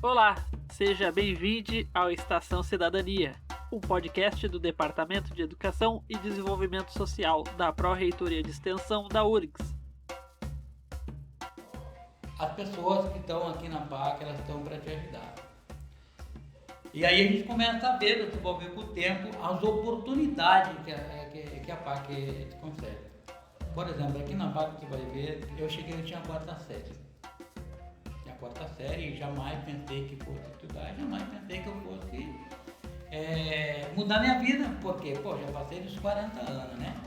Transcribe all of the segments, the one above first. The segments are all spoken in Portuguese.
Olá, seja bem-vindo ao Estação Cidadania, um podcast do Departamento de Educação e Desenvolvimento Social da Pró-Reitoria de Extensão da URGS. As pessoas que estão aqui na PAC, elas estão para te ajudar. E aí a gente começa a ver, desenvolver com o tempo, as oportunidades que a PAC te concede. Por exemplo, aqui na PAC você vai ver, eu tinha a quarta série. Tinha a quarta série e jamais pensei que fosse estudar, jamais pensei que eu fosse mudar minha vida, porque, já passei dos 40 anos, né?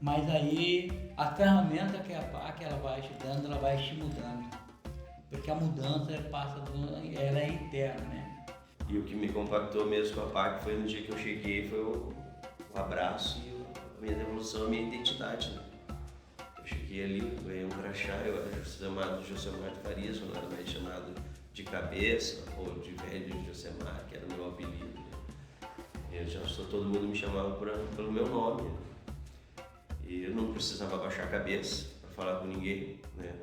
Mas aí, a ferramenta que a PAC ela vai te dando, ela vai te mudando. Porque a mudança ela é interna, né? E o que me compactou mesmo com a PAC foi no dia que eu cheguei, foi o abraço e a minha devolução, a minha identidade, né? Eu cheguei ali, ganhei um crachá, eu era chamado de Josemar de Farias, eu não era mais chamado de Cabeça ou de Velho Josemar, que era o meu apelido, né? Todo mundo me chamava pelo meu nome, né? E eu não precisava baixar a cabeça para falar com ninguém, né?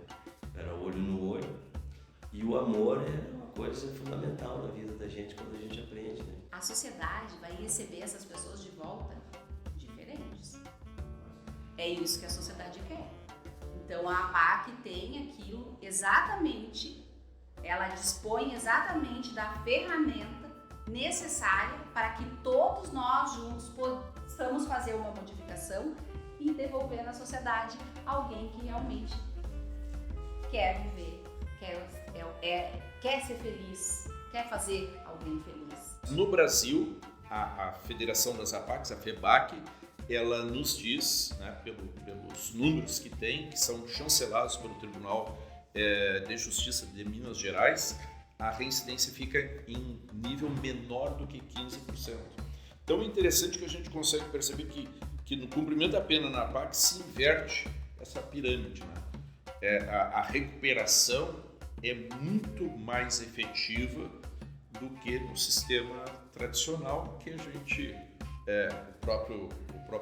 Era olho no olho. E o amor é uma coisa fundamental na vida da gente quando a gente aprende, né? A sociedade vai receber essas pessoas de volta diferentes. É isso que a sociedade quer. Então a PAC tem aquilo exatamente, ela dispõe exatamente da ferramenta necessária para que todos nós juntos possamos fazer uma modificação e devolver na sociedade alguém que realmente quer viver, quer ser feliz, quer fazer alguém feliz. No Brasil, a Federação das APACs, a FEBAC, ela nos diz, né, pelos números que tem, que são chancelados pelo Tribunal de Justiça de Minas Gerais, a reincidência fica em nível menor do que 15%. Então é interessante que a gente consegue perceber que no cumprimento da pena na PAC se inverte essa pirâmide, né? A recuperação é muito mais efetiva do que no sistema tradicional que a gente, o próprio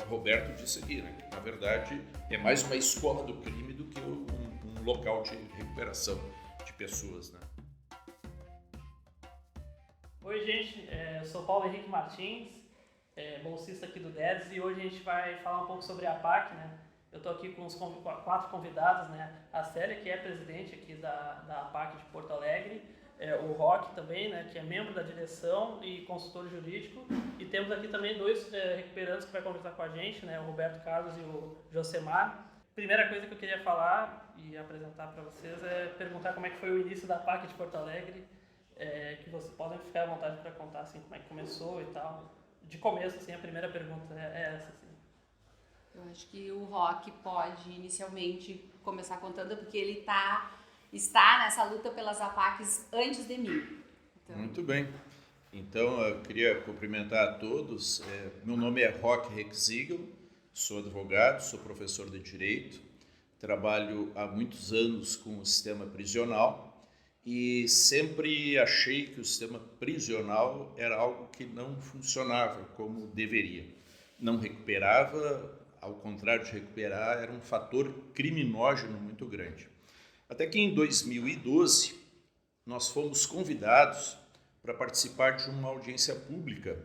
Roberto disse aqui, né? Que na verdade é mais uma escola do crime do que um local de recuperação de pessoas, né? Oi, gente, eu sou Paulo Henrique Martins, bolsista aqui do DEDES, e hoje a gente vai falar um pouco sobre a PAC, né? Eu estou aqui com os 4 convidados, né? A Célia, que é presidente aqui da PAC de Porto Alegre, o Roque também, né? Que é membro da direção e consultor jurídico, e temos aqui também 2 recuperantes que vai conversar com a gente, né? O Roberto Carlos e o Josemar. Primeira coisa que eu queria falar e apresentar para vocês é perguntar como é que foi o início da PAC de Porto Alegre, que vocês podem ficar à vontade para contar assim, como é que começou e tal. De começo, assim, a primeira pergunta é essa, assim. Eu acho que o Roque pode inicialmente começar contando, porque ele está nessa luta pelas APACs antes de mim. Então... Muito bem. Então, eu queria cumprimentar a todos. Meu nome é Roque Rexigel, sou advogado, sou professor de Direito, trabalho há muitos anos com o sistema prisional e sempre achei que o sistema prisional era algo que não funcionava como deveria. Não recuperava, ao contrário de recuperar, era um fator criminógeno muito grande. Até que em 2012, nós fomos convidados para participar de uma audiência pública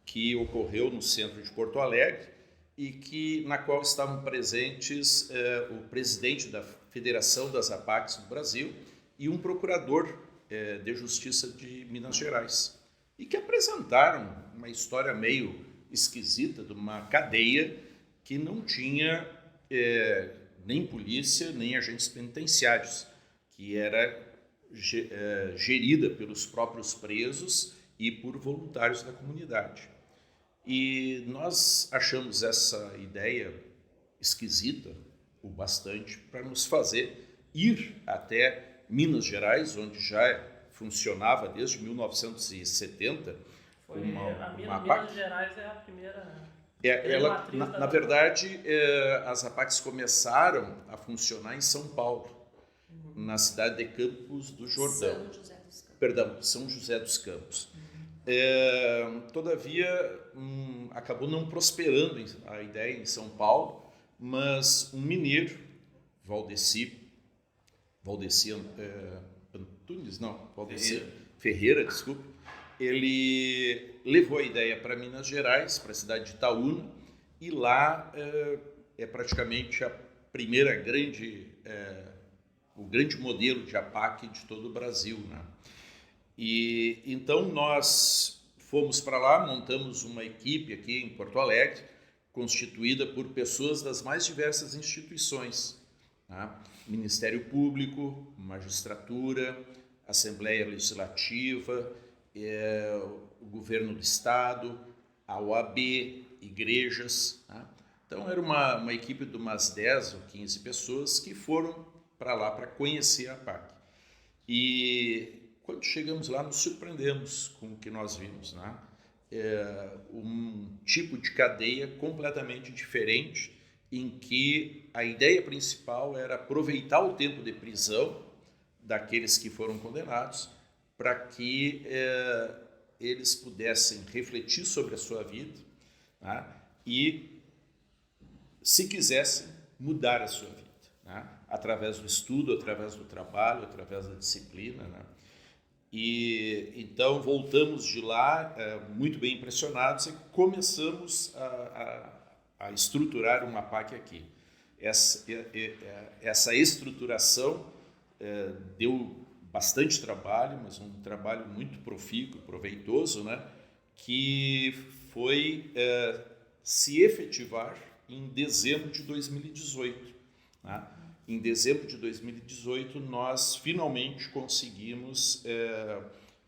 que ocorreu no centro de Porto Alegre e na qual estavam presentes o presidente da Federação das APACs do Brasil e um procurador de Justiça de Minas Gerais, e que apresentaram uma história meio esquisita de uma cadeia que não tinha nem polícia, nem agentes penitenciários, que era gerida pelos próprios presos e por voluntários da comunidade. E nós achamos essa ideia esquisita o bastante para nos fazer ir até Minas Gerais, onde já funcionava desde 1970 uma PAC. Minas Gerais é a primeira... Na verdade, as APACs começaram a funcionar em São Paulo, na cidade de Campos do Jordão. São José dos Campos. Todavia, acabou não prosperando a ideia em São Paulo, mas um mineiro, Valdeci Antunes, não, Ferreira, desculpa, ele levou a ideia para Minas Gerais, para a cidade de Itaúna, e lá é praticamente a primeira o grande modelo de APAC de todo o Brasil, né? E então nós fomos para lá, montamos uma equipe aqui em Porto Alegre, constituída por pessoas das mais diversas instituições, tá? Ministério Público, Magistratura, Assembleia Legislativa, o Governo do Estado, a OAB, igrejas, tá? Então era uma equipe de umas 10 ou 15 pessoas que foram para lá para conhecer a APAC. E quando chegamos lá, nos surpreendemos com o que nós vimos, né? Um tipo de cadeia completamente diferente, em que a ideia principal era aproveitar o tempo de prisão daqueles que foram condenados para que eles pudessem refletir sobre a sua vida, né? E, se quisessem, mudar a sua vida, né? Através do estudo, através do trabalho, através da disciplina, né? E então voltamos de lá muito bem impressionados e começamos a estruturar uma APAC aqui. Essa estruturação deu bastante trabalho, mas um trabalho muito profícuo, proveitoso, né? Que foi se efetivar em dezembro de 2018. Né? Em dezembro de 2018, nós finalmente conseguimos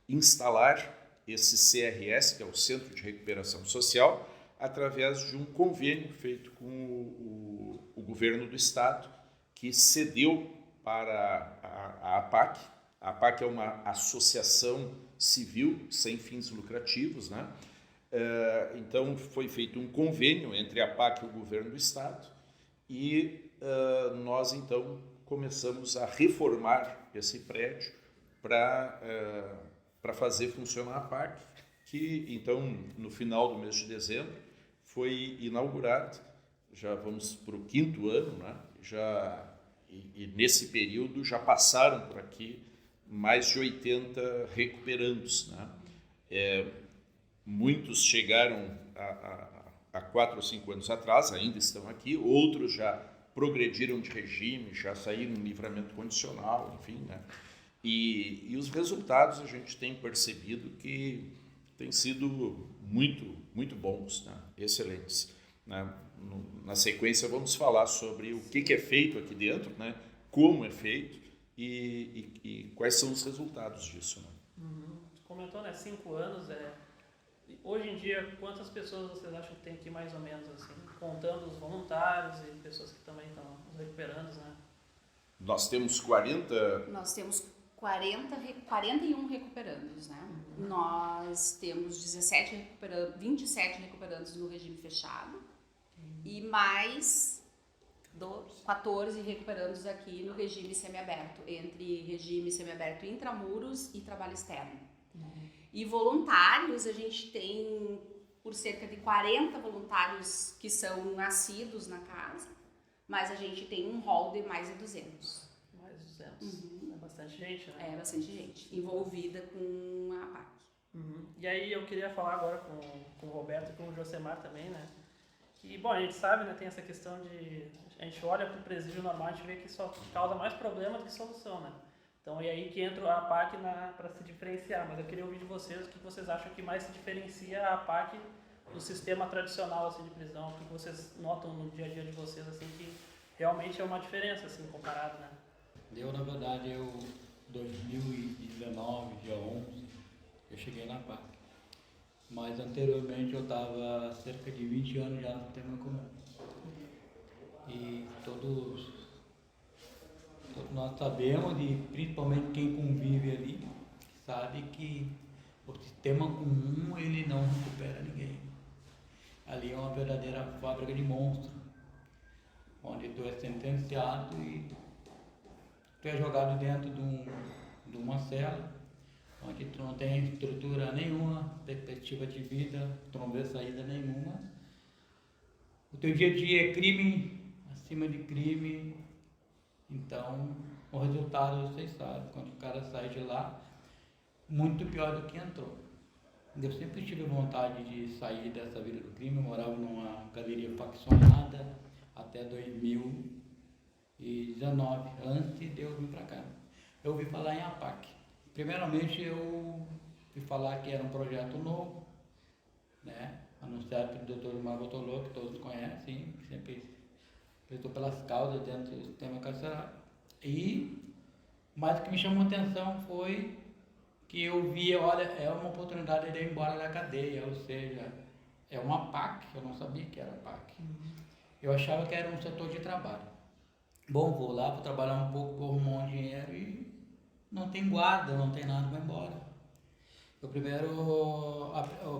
instalar esse CRS, que é o Centro de Recuperação Social, através de um convênio feito com o Governo do Estado, que cedeu para a APAC. A APAC é uma associação civil sem fins lucrativos, né? Então, foi feito um convênio entre a APAC e o Governo do Estado e nós, então, começamos a reformar esse prédio para fazer funcionar a APAC, que, então, no final do mês de dezembro, foi inaugurado. Já vamos para o 5º ano, né? E nesse período já passaram por aqui mais de 80 recuperandos, né? Muitos chegaram há 4 ou 5 anos atrás, ainda estão aqui, outros já progrediram de regime, já saíram em livramento condicional, enfim, né? E os resultados a gente tem percebido que têm sido muito, muito bons, né? Excelentes, né? Na sequência vamos falar sobre o que é feito aqui dentro, né? Como é feito e quais são os resultados disso, né? Tu comentou, né? 5 anos. Hoje em dia, quantas pessoas vocês acham que tem aqui mais ou menos, assim, contando os voluntários e pessoas que também estão os recuperandos, né? Nós temos 40... Nós temos 41 recuperandos, né? Nós temos 27 recuperandos no regime fechado e mais 14 recuperandos aqui no regime semiaberto, entre regime semiaberto intramuros e trabalho externo. E voluntários, a gente tem por cerca de 40 voluntários que são nascidos na casa, mas a gente tem um rol de mais de 200. Mais de 200. É bastante gente, né? É bastante gente envolvida com a APAC. E aí eu queria falar agora com o Roberto e com o Josemar também, né? Que, bom, a gente sabe, né, tem essa questão de... A gente olha para o presídio normal, a gente vê que só causa mais problema do que solução, né? Então é aí que entra a APAC para se diferenciar, mas eu queria ouvir de vocês o que vocês acham que mais se diferencia a APAC do sistema tradicional, assim, de prisão, o que vocês notam no dia a dia de vocês, assim, que realmente é uma diferença, assim, comparado, né? Na verdade, 2019, dia 11, eu cheguei na APAC. Mas anteriormente eu estava há cerca de 20 anos já no sistema comum. E todos nós sabemos, e principalmente quem convive ali, sabe que o sistema comum ele não recupera ninguém. Ali é uma verdadeira fábrica de monstros, onde tu é sentenciado e tu é jogado dentro de uma cela, onde tu não tem estrutura nenhuma, perspectiva de vida, tu não vê saída nenhuma. O teu dia a dia é crime, acima de crime. Então, o resultado vocês sabem, quando o cara sai de lá, muito pior do que entrou. Eu sempre tive vontade de sair dessa vida do crime, eu morava numa galeria faccionada até 2019, antes de eu vir para cá. Eu ouvi falar em APAC. Primeiramente eu ouvi falar que era um projeto novo, né? Anunciado pelo Dr. Margotolô, que todos conhecem, que sempre lutou pelas causas dentro do sistema carcerário. Mas o que me chamou a atenção foi que eu via, olha, é uma oportunidade de ir embora da cadeia, ou seja, é uma PAC, eu não sabia que era PAC. Eu achava que era um setor de trabalho. Bom, vou lá, vou trabalhar um pouco, vou arrumar um dinheiro e não tem guarda, não tem nada, vou embora. O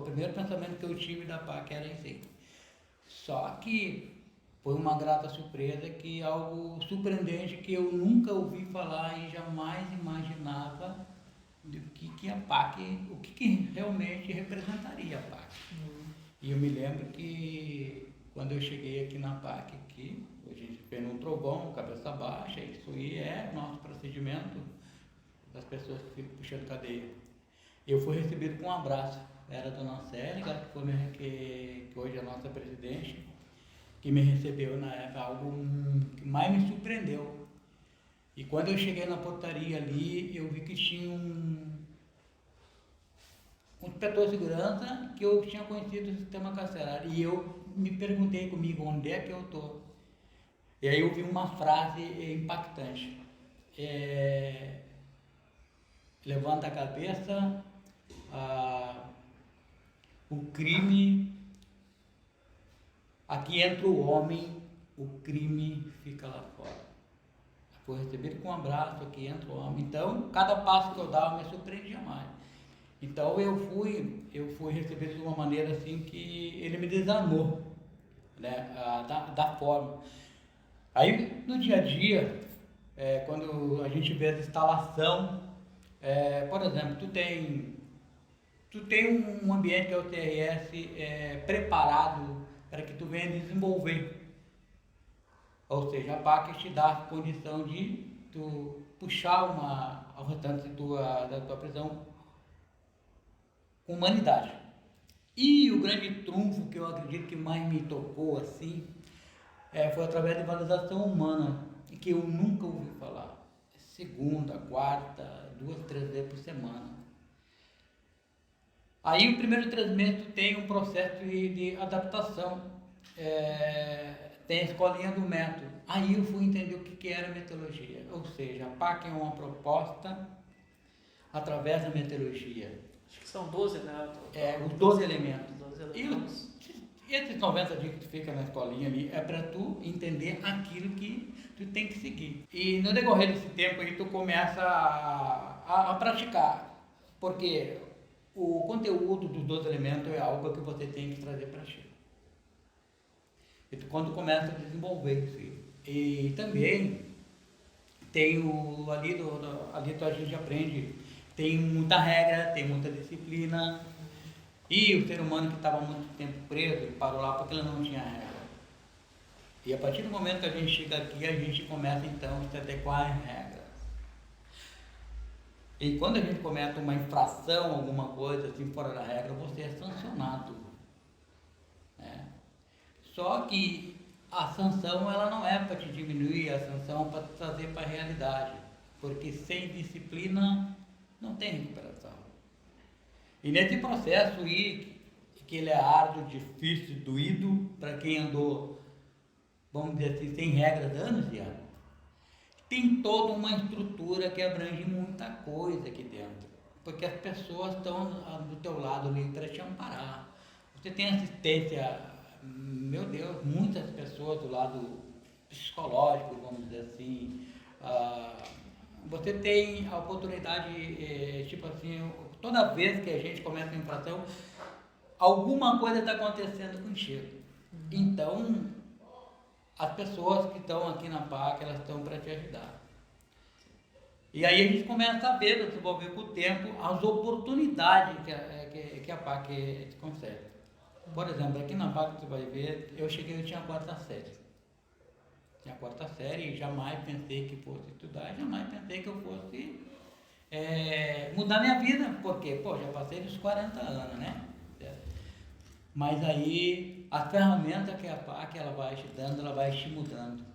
primeiro pensamento que eu tive da PAC era esse aí. Só que foi uma grata surpresa, que algo surpreendente que eu nunca ouvi falar e jamais imaginava do que a PAC, o que realmente representaria a PAC. E eu me lembro que quando eu cheguei aqui na PAC, aqui, a gente fez um trovão, cabeça baixa, isso aí é o nosso procedimento das pessoas que ficam puxando cadeia. Eu fui recebido com um abraço, era a dona Célica, que hoje é a nossa presidente, que me recebeu na época, algo que mais me surpreendeu. E quando eu cheguei na portaria ali, eu vi que tinha um inspetor de segurança que eu tinha conhecido do sistema carcerário. E eu me perguntei comigo, onde é que eu estou? E aí eu vi uma frase impactante. Levanta a cabeça, o crime, aqui entra o homem, o crime fica lá fora. Foi recebido com um abraço, aqui entra o homem. Então, cada passo que eu dava me surpreendia mais. Então, eu fui recebido de uma maneira assim que ele me desarmou, né, da forma. Aí, no dia a dia, quando a gente vê a instalação, por exemplo, tu tem um ambiente que é o TRS preparado para que tu venha desenvolver. Ou seja, a PAC te dá a condição de tu puxar o restante da tua prisão com humanidade. E o grande trunfo que eu acredito que mais me tocou assim, foi através da valorização humana, que eu nunca ouvi falar. Segunda, quarta, 2, 3 vezes por semana. Aí, o primeiro 3 meses, tu tem um processo de adaptação. Tem a escolinha do método. Aí eu fui entender o que era metodologia. Ou seja, a PAC é uma proposta através da metodologia. Acho que são 12, né? Os 12 elementos. 12 elementos. E esses 90 dias que tu fica na escolinha ali é para tu entender aquilo que tu tem que seguir. E no decorrer desse tempo aí tu começa a praticar. Porque o conteúdo dos 12 elementos é algo que você tem que trazer para ti. E quando começa a desenvolver isso. E também tem ali a gente aprende, tem muita regra, tem muita disciplina. E o ser humano que estava muito tempo preso, ele parou lá porque ele não tinha regra. E a partir do momento que a gente chega aqui, a gente começa então a se adequar às regras. E quando a gente comete uma infração, alguma coisa assim fora da regra, você é sancionado. Só que a sanção ela não é para te diminuir, a sanção é para te trazer para a realidade. Porque sem disciplina não tem recuperação. E nesse processo aí, que ele é árduo, difícil, doído, para quem andou, vamos dizer assim, sem regras anos e anos, tem toda uma estrutura que abrange muita coisa aqui dentro. Porque as pessoas estão do teu lado ali para te amparar. Você tem assistência, meu Deus, muitas pessoas do lado psicológico, vamos dizer assim. Você tem a oportunidade, tipo assim, toda vez que a gente começa uma infração, alguma coisa está acontecendo contigo. Então, as pessoas que estão aqui na PAC, elas estão para te ajudar. E aí a gente começa a ver, desenvolver com o tempo, as oportunidades que a PAC te concede. Por exemplo, aqui na PAC você vai ver, eu tinha a 4ª série. tinha a quarta série, e jamais pensei que fosse estudar, jamais pensei que eu fosse mudar minha vida, porque, pô, já passei dos 40 anos, né? Mas aí, a ferramenta que a PAC ela vai te dando, ela vai te mudando.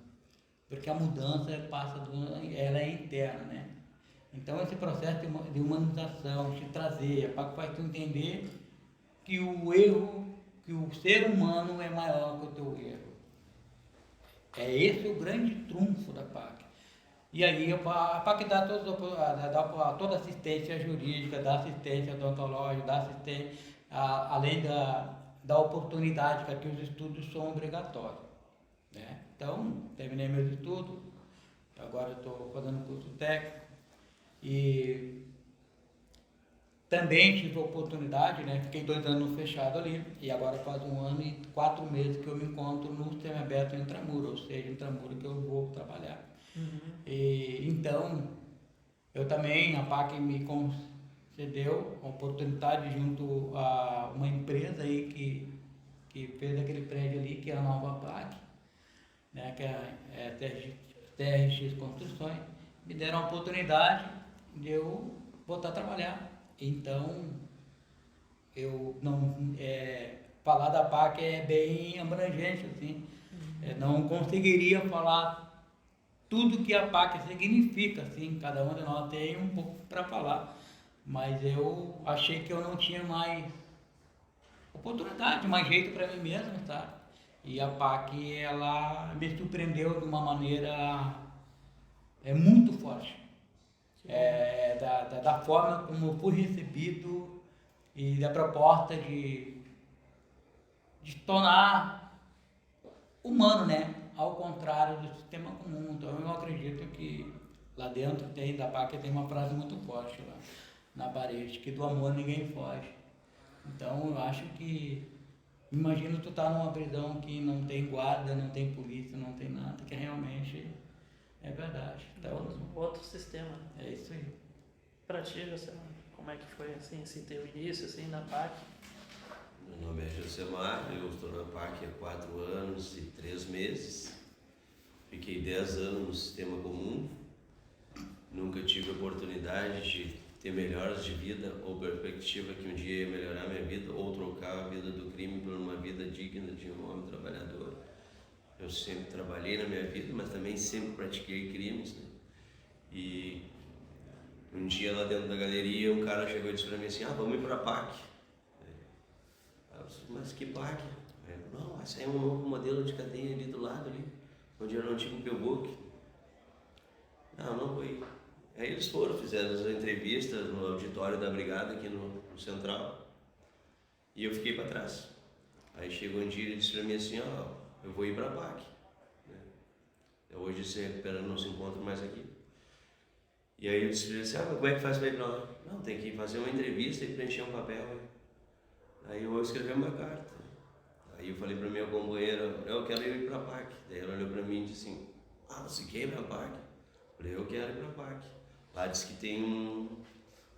Porque a mudança ela é interna, né? Então, esse processo de humanização, te trazer, a PAC faz tu entender que que o ser humano é maior que o teu erro. É esse o grande trunfo da PAC. E aí a PAC dá toda assistência jurídica, dá assistência odontológica, dá assistência, além da oportunidade, que aqui os estudos são obrigatórios. Né? Então, terminei meus estudos, agora eu estou fazendo curso técnico e também tive a oportunidade, né? Fiquei 2 anos fechado ali e agora faz 1 ano e 4 meses que eu me encontro no semiaberto Intramuro, ou seja, Intramuro que eu vou trabalhar. E, então, eu também, a PAC me concedeu a oportunidade junto a uma empresa aí que fez aquele prédio ali, que é a Nova PAC, né, que é TRX Construções, me deram a oportunidade de eu voltar a trabalhar. Então, eu não falar da PAC é bem abrangente, assim, não conseguiria falar tudo que a PAC significa, assim, cada um de nós tem um pouco para falar, mas eu achei que eu não tinha mais oportunidade, mais jeito para mim mesmo, tá? E a PAC, ela me surpreendeu de uma maneira muito forte. Da forma como eu fui recebido e da proposta de tornar humano, né? Ao contrário do sistema comum. Então eu acredito que lá dentro da PAC tem uma frase muito forte lá na parede, que do amor ninguém foge. Então eu acho que, imagina tu tá numa prisão que não tem guarda, não tem polícia, não tem nada, que realmente é verdade. Então, outro sistema. É isso aí. Pra ti, Josemar, como é que foi assim, esse teu início assim, na PAC? Meu nome é Josemar, eu estou na PAC há 4 anos e 3 meses. Fiquei 10 anos no sistema comum. Nunca tive a oportunidade de ter melhoras de vida ou perspectiva que um dia ia melhorar minha vida ou trocar a vida do crime por uma vida digna de um homem trabalhador. Eu sempre trabalhei na minha vida, mas também sempre pratiquei crimes, né? E um dia lá dentro da galeria, um cara chegou e disse para mim assim, vamos ir para a PAC. Eu disse, mas que PAC? Não, vai sair um novo modelo de cadeia ali do lado, ali, onde era o antigo Pelbook. Não foi. Aí eles fizeram as entrevistas no auditório da brigada aqui no Central, e eu fiquei para trás. Aí chegou um dia e disse para mim assim, eu vou ir para a PAC. Hoje se recuperando, não se encontra mais aqui. E aí eu disse assim, mas como é que faz para ir para lá? Não, tem que fazer uma entrevista e preencher um papel. Aí eu vou escrever uma carta. Aí eu falei para minha companheira, eu quero ir para a PAC. Daí ela olhou para mim e disse assim, você quer ir para a PAC? Eu falei, eu quero ir para a PAC. Lá diz que tem um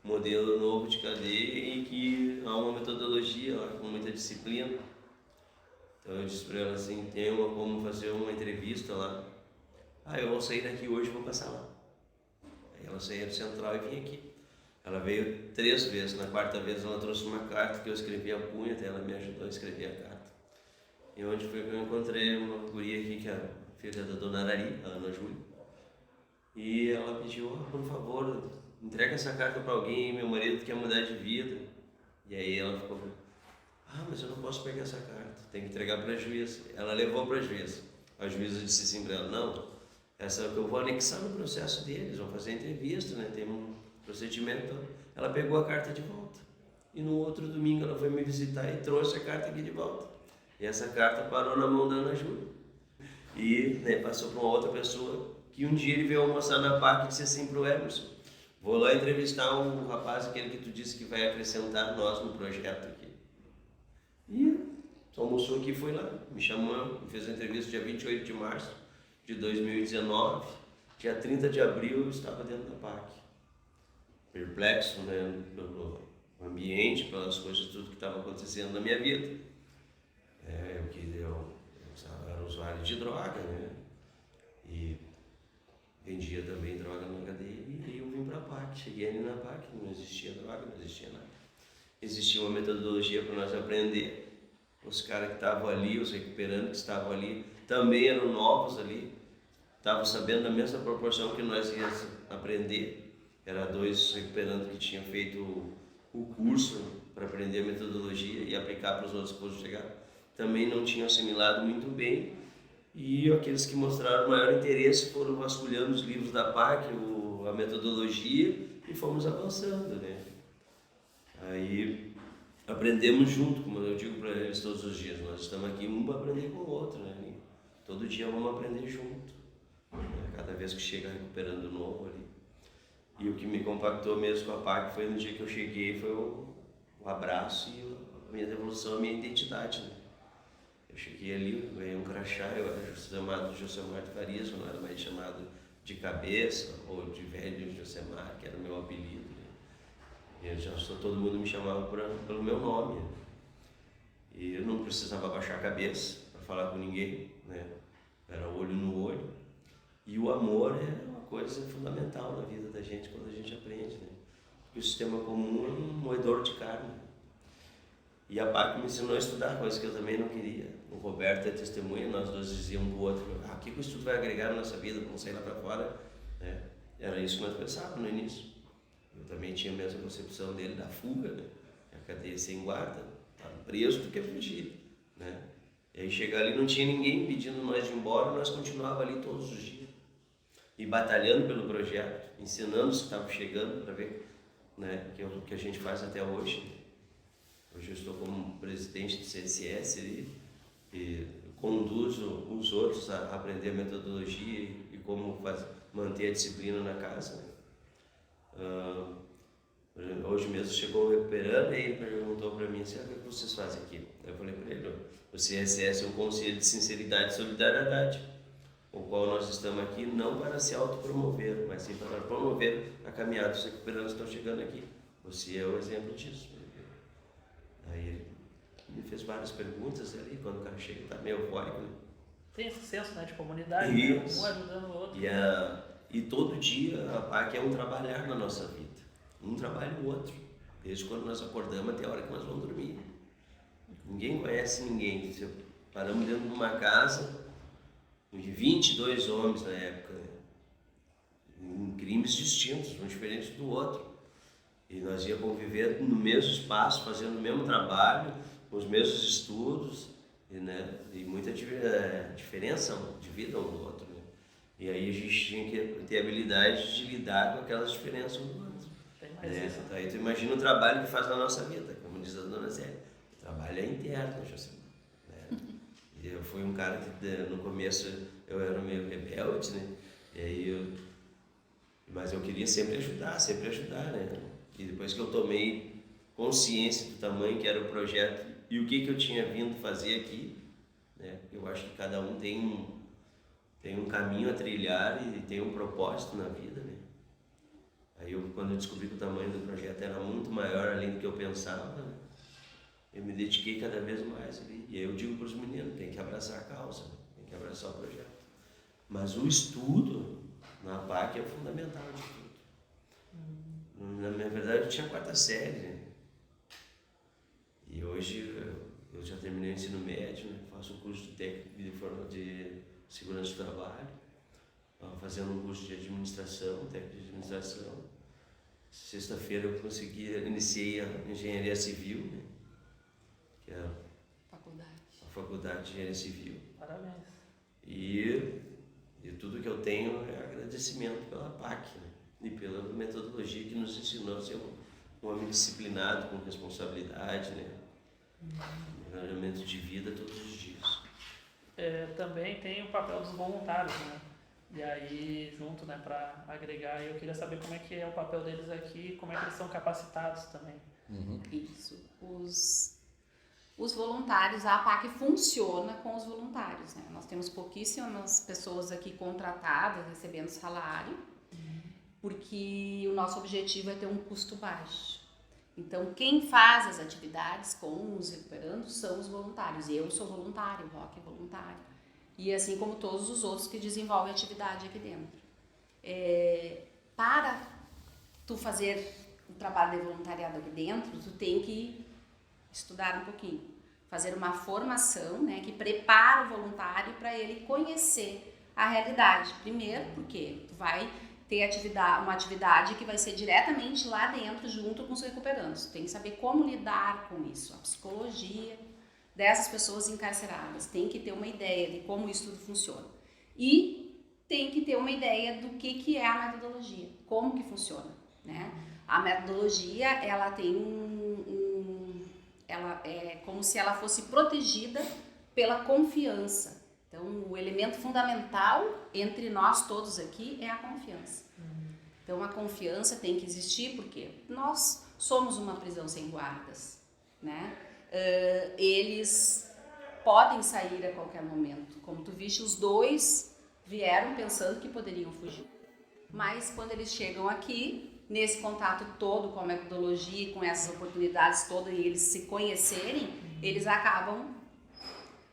modelo novo de cadeia e que há uma metodologia lá, com muita disciplina. Então eu disse para ela assim, tem como fazer uma entrevista lá. Eu vou sair daqui hoje e vou passar lá. Aí ela saiu do Central e vim aqui. Ela veio 3 vezes, na 4ª vez ela trouxe uma carta que eu escrevi a punho, até ela me ajudou a escrever a carta. E onde foi que eu encontrei uma guria aqui, que é a filha da Dona Arari, a Ana Júlia. E ela pediu, por favor, entrega essa carta para alguém, meu marido quer mudar de vida. E aí ela ficou, mas eu não posso pegar essa carta, tem que entregar para a juíza. Ela levou para a juíza. A juíza disse assim para ela, não, essa eu vou anexar no processo deles, vão fazer entrevista, né? Tem um procedimento. Ela pegou a carta de volta. E no outro domingo ela foi me visitar e trouxe a carta aqui de volta. E essa carta parou na mão da Ana Júlia. E passou para uma outra pessoa, que um dia ele veio almoçar na PAC e disse assim para o Emerson, vou lá entrevistar um rapaz, aquele que tu disse que vai acrescentar nós no projeto aqui. E almoçou aqui e foi lá, me chamou, me fez a entrevista dia 28 de março de 2019, dia 30 de abril eu estava dentro da PAC. Perplexo, né, pelo ambiente, pelas coisas, tudo que estava acontecendo na minha vida. Eu era usuário de droga, né? vendia também droga na cadeia, e aí eu vim para a PAC. Cheguei ali na PAC, não existia droga, não existia nada. Existia uma metodologia para nós aprender. Os caras que estavam ali, os recuperantes que estavam ali, também eram novos ali, estavam sabendo da mesma proporção que nós íamos aprender. Era 2 recuperantes que tinham feito o curso para aprender a metodologia e aplicar para os outros que chegaram. Também não tinham assimilado muito bem, e aqueles que mostraram maior interesse foram vasculhando os livros da PAC, a metodologia, e fomos avançando, né? Aí aprendemos junto, como eu digo para eles todos os dias, nós estamos aqui um para aprender com o outro, né? Todo dia vamos aprender junto, né? Cada vez que chega recuperando novo ali. E o que me compactou mesmo com a PAC foi no dia que eu cheguei, foi o abraço e a minha devolução, a minha identidade, né? Eu cheguei ali, ganhei um crachá, eu era chamado Josemar de Farias, eu não era mais chamado de Cabeça ou de Velho Josemar, que era o meu apelido, né? Eu já todo mundo me chamava pelo meu nome, né? E eu não precisava baixar a cabeça para falar com ninguém, né? Era olho no olho. E o amor é uma coisa fundamental na vida da gente quando a gente aprende, né? Porque o sistema comum é um moedor de carne. E a PAC me ensinou a estudar, coisa que eu também não queria. O Roberto é testemunha, nós dois dizíamos um do outro, o que o estudo vai agregar na nossa vida, vamos sair lá para fora, né? Era isso que nós pensávamos no início. Eu também tinha a mesma concepção dele da fuga, né? A cadeia sem guarda, estava preso do que fugir, né? E aí chegar ali não tinha ninguém pedindo nós de ir embora, nós continuávamos ali todos os dias. E batalhando pelo projeto, ensinando os que estavam chegando para ver, né, que é o que a gente faz até hoje. Hoje eu estou como presidente do CSS ali, e conduzo os outros a aprender a metodologia e como manter a disciplina na casa, né? Hoje mesmo chegou recuperando e ele perguntou para mim assim, o que vocês fazem aqui? Eu falei para ele, o CSS é um conselho de sinceridade e solidariedade, o qual nós estamos aqui não para se autopromover, mas sim para promover a caminhada dos recuperantes que estão chegando aqui. Você é o exemplo disso. Aí ele me fez várias perguntas ali, quando o cara chega, está meio eufórico, né? Tem esse senso, né, de comunidade, né? Isso. Um ajudando o outro. E todo dia a PAC é um trabalhar na nossa vida. Um trabalha o outro. Desde quando nós acordamos até a hora que nós vamos dormir. Ninguém conhece ninguém. Paramos dentro de uma casa de 22 homens na época, né? Em crimes distintos, um diferente do outro. E nós íamos conviver no mesmo espaço, fazendo o mesmo trabalho, com os mesmos estudos, né? E muita diferença de vida um do outro, né? E aí a gente tinha que ter a habilidade de lidar com aquelas diferenças um do outro. Tem mais isso. Aí tu imagina o trabalho que faz na nossa vida, como diz a dona Zélia. O trabalho é interno, Josemar, né? E eu fui um cara que no começo eu era meio rebelde, né? E aí mas eu queria sempre ajudar, né? E depois que eu tomei consciência do tamanho que era o projeto e o que eu tinha vindo fazer aqui, né? Eu acho que cada um tem um caminho a trilhar e tem um propósito na vida, né? Aí quando eu descobri que o tamanho do projeto era muito maior além do que eu pensava, né? Eu me dediquei cada vez mais ali. E aí eu digo para os meninos, tem que abraçar a causa, tem que abraçar o projeto. Mas o estudo na PAC é fundamental de tudo. Na minha verdade eu tinha 4ª série, né? E hoje eu já terminei o ensino médio, né? Faço um curso de técnico de segurança do trabalho, fazendo um curso de administração, técnico de administração. Sexta-feira eu iniciei a engenharia civil, né? Que é a faculdade de engenharia civil. Parabéns. E tudo que eu tenho é agradecimento pela PAC, né? E pela metodologia que nos ensinou a ser um homem disciplinado, com responsabilidade, né? Engajamento de vida todos os dias. Também tem o papel dos voluntários, né? E aí, junto, né, para agregar, eu queria saber como é que é o papel deles aqui, como é que eles são capacitados também. Isso. Os voluntários, a APAC funciona com os voluntários, né? Nós temos pouquíssimas pessoas aqui contratadas, recebendo salário, porque o nosso objetivo é ter um custo baixo. Então, quem faz as atividades com os recuperandos são os voluntários. Eu sou voluntário, o Roque é voluntário. E assim como todos os outros que desenvolvem atividade aqui dentro. para tu fazer o trabalho de voluntariado aqui dentro, tu tem que estudar um pouquinho, fazer uma formação, né, que prepara o voluntário para ele conhecer a realidade. Primeiro, porque tu vai ter uma atividade que vai ser diretamente lá dentro, junto com os recuperandos. Tu tem que saber como lidar com isso, a psicologia dessas pessoas encarceradas. Tem que ter uma ideia de como isso tudo funciona. E tem que ter uma ideia do que é a metodologia, como que funciona, né? A metodologia, ela tem ela é como se ela fosse protegida pela confiança. Então, o elemento fundamental entre nós todos aqui é a confiança. Então, a confiança tem que existir porque nós somos uma prisão sem guardas, né? Eles podem sair a qualquer momento. Como tu viste, os dois vieram pensando que poderiam fugir. Mas, quando eles chegam aqui, nesse contato todo com a metodologia, com essas oportunidades todas, e eles se conhecerem, eles acabam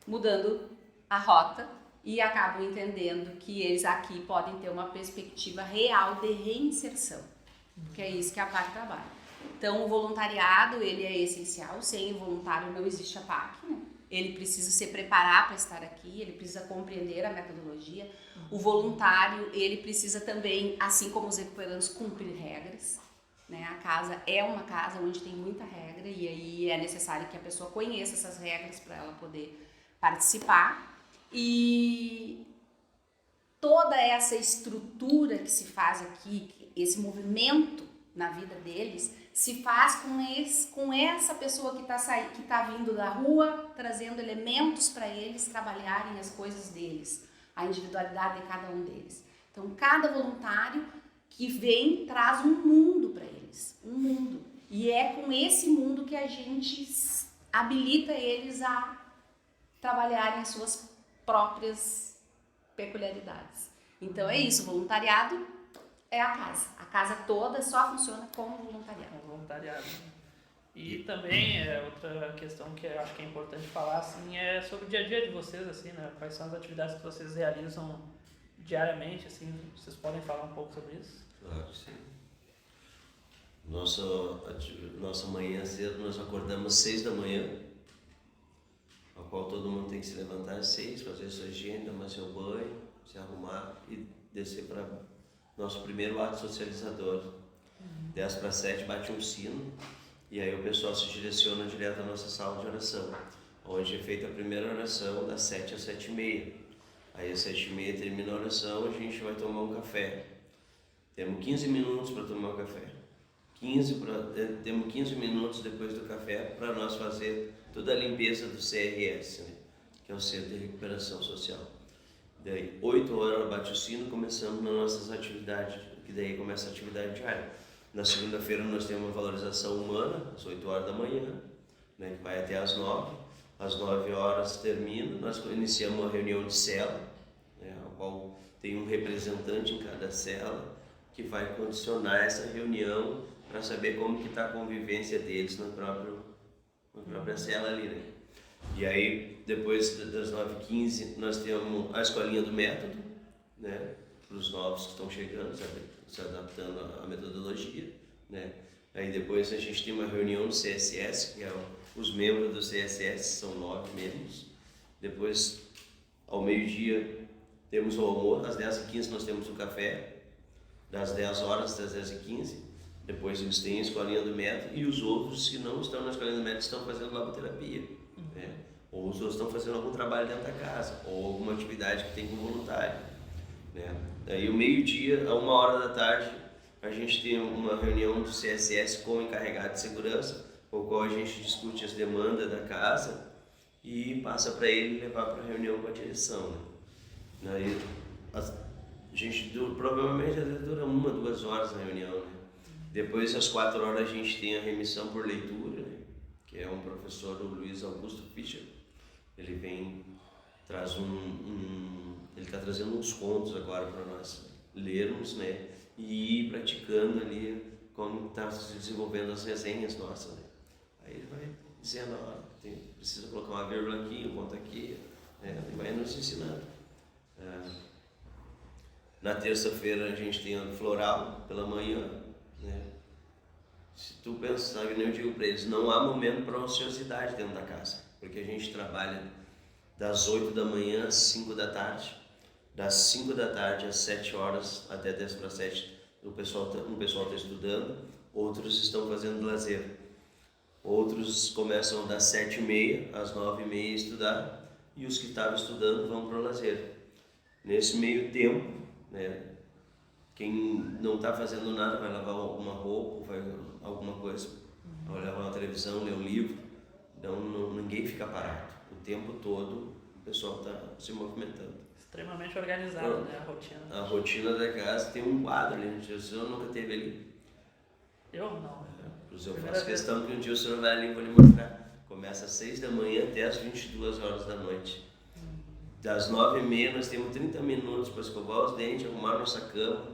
mudando a rota e acabam entendendo que eles aqui podem ter uma perspectiva real de reinserção, que é isso que a PAC trabalha. Então, o voluntariado, ele é essencial. Sem o voluntário não existe a PAC, né? Ele precisa se preparar para estar aqui, ele precisa compreender a metodologia. O voluntário, ele precisa também, assim como os recuperandos, cumprir regras, né? A casa é uma casa onde tem muita regra e aí é necessário que a pessoa conheça essas regras para ela poder participar. E toda essa estrutura que se faz aqui, esse movimento na vida deles, se faz com essa pessoa que tá vindo da rua, trazendo elementos para eles trabalharem as coisas deles, a individualidade de cada um deles. Então, cada voluntário que vem traz um mundo para eles, um mundo. E é com esse mundo que a gente habilita eles a trabalharem as suas próprias peculiaridades. Então, é isso, o voluntariado é a casa. A casa toda só funciona como voluntariado. Voluntariado. E também outra questão que eu acho que é importante falar assim, é sobre o dia a dia de vocês, assim, né? Quais são as atividades que vocês realizam diariamente, assim, vocês podem falar um pouco sobre isso? Claro que sim. Nossa manhã cedo, nós acordamos às 6 da manhã, a qual todo mundo tem que se levantar às 6, fazer sua higiene, tomar seu banho, se arrumar e descer para nosso primeiro ato socializador. 10 para 7 bate um sino e aí o pessoal se direciona direto à nossa sala de oração, onde é feita a primeira oração das 7 às 7h30. Aí às 7h30 termina a oração, a gente vai tomar um café. Temos 15 minutos para tomar o café. Temos 15 minutos depois do café para nós fazer toda a limpeza do CRS, né? Que é o Centro de Recuperação Social. Daí, 8 horas bate o sino, começamos nas nossas atividades, que daí começa a atividade diária. Na segunda-feira nós temos uma valorização humana, às 8 horas da manhã, né, que vai até às 9. Às 9 horas termina, nós iniciamos uma reunião de cela, né, a qual tem um representante em cada cela, que vai condicionar essa reunião para saber como que está a convivência deles na própria cela ali, né? E aí, depois das 9h15, nós temos a escolinha do método, né? Para os novos que estão chegando, se adaptando à metodologia, né? Aí depois a gente tem uma reunião do CSS, que é os membros do CSS, são 9 membros. Depois, ao meio-dia, temos o almoço, às 10h15 nós temos o café, das 10 horas às 10h15. Depois eles têm a escolinha do método e os outros, se não estão na escolinha do método, estão fazendo laboterapia, né? Ou os outros estão fazendo algum trabalho dentro da casa, ou alguma atividade que tem com voluntário, né? Daí, o meio-dia, a 1h a gente tem uma reunião do CSS com o encarregado de segurança, com o qual a gente discute as demandas da casa e passa para ele levar para a reunião com a direção, né? Daí, a gente provavelmente dura 1-2 horas na reunião, né? Depois, às 4 horas, a gente tem a remissão por leitura, né? Que é um professor, o Luiz Augusto Fischer. Ele vem, ele está trazendo uns contos agora para nós lermos, né? E ir praticando ali como está se desenvolvendo as resenhas nossas, né? Aí ele vai dizendo, precisa colocar uma vírgula aqui, um ponto aqui, né? Ele vai nos ensinando. Na terça-feira a gente tem a floral pela manhã, né? Se tu pensar, que nem eu digo para eles, não há momento para ociosidade dentro da casa, porque a gente trabalha das 8 da manhã às 5 da tarde, das 5 da tarde às 7 horas, até 10 para 7, um pessoal está estudando, outros estão fazendo lazer, outros começam das 7h30 às 9h30 a estudar, e os que estavam estudando vão para o lazer. Nesse meio tempo, né, quem não está fazendo nada vai lavar alguma roupa, vai alguma coisa, vai lavar uma televisão, ler um livro. Então ninguém fica parado. O tempo todo o pessoal está se movimentando. Extremamente organizado, né, a rotina. A rotina da casa tem um quadro ali, o senhor nunca teve ali. Eu não. Eu faço questão que um dia o senhor vai ali e vou lhe mostrar. Começa às 6 da manhã até às 22 horas da noite. Das 9h30 nós temos 30 minutos para escovar os dentes, arrumar nossa cama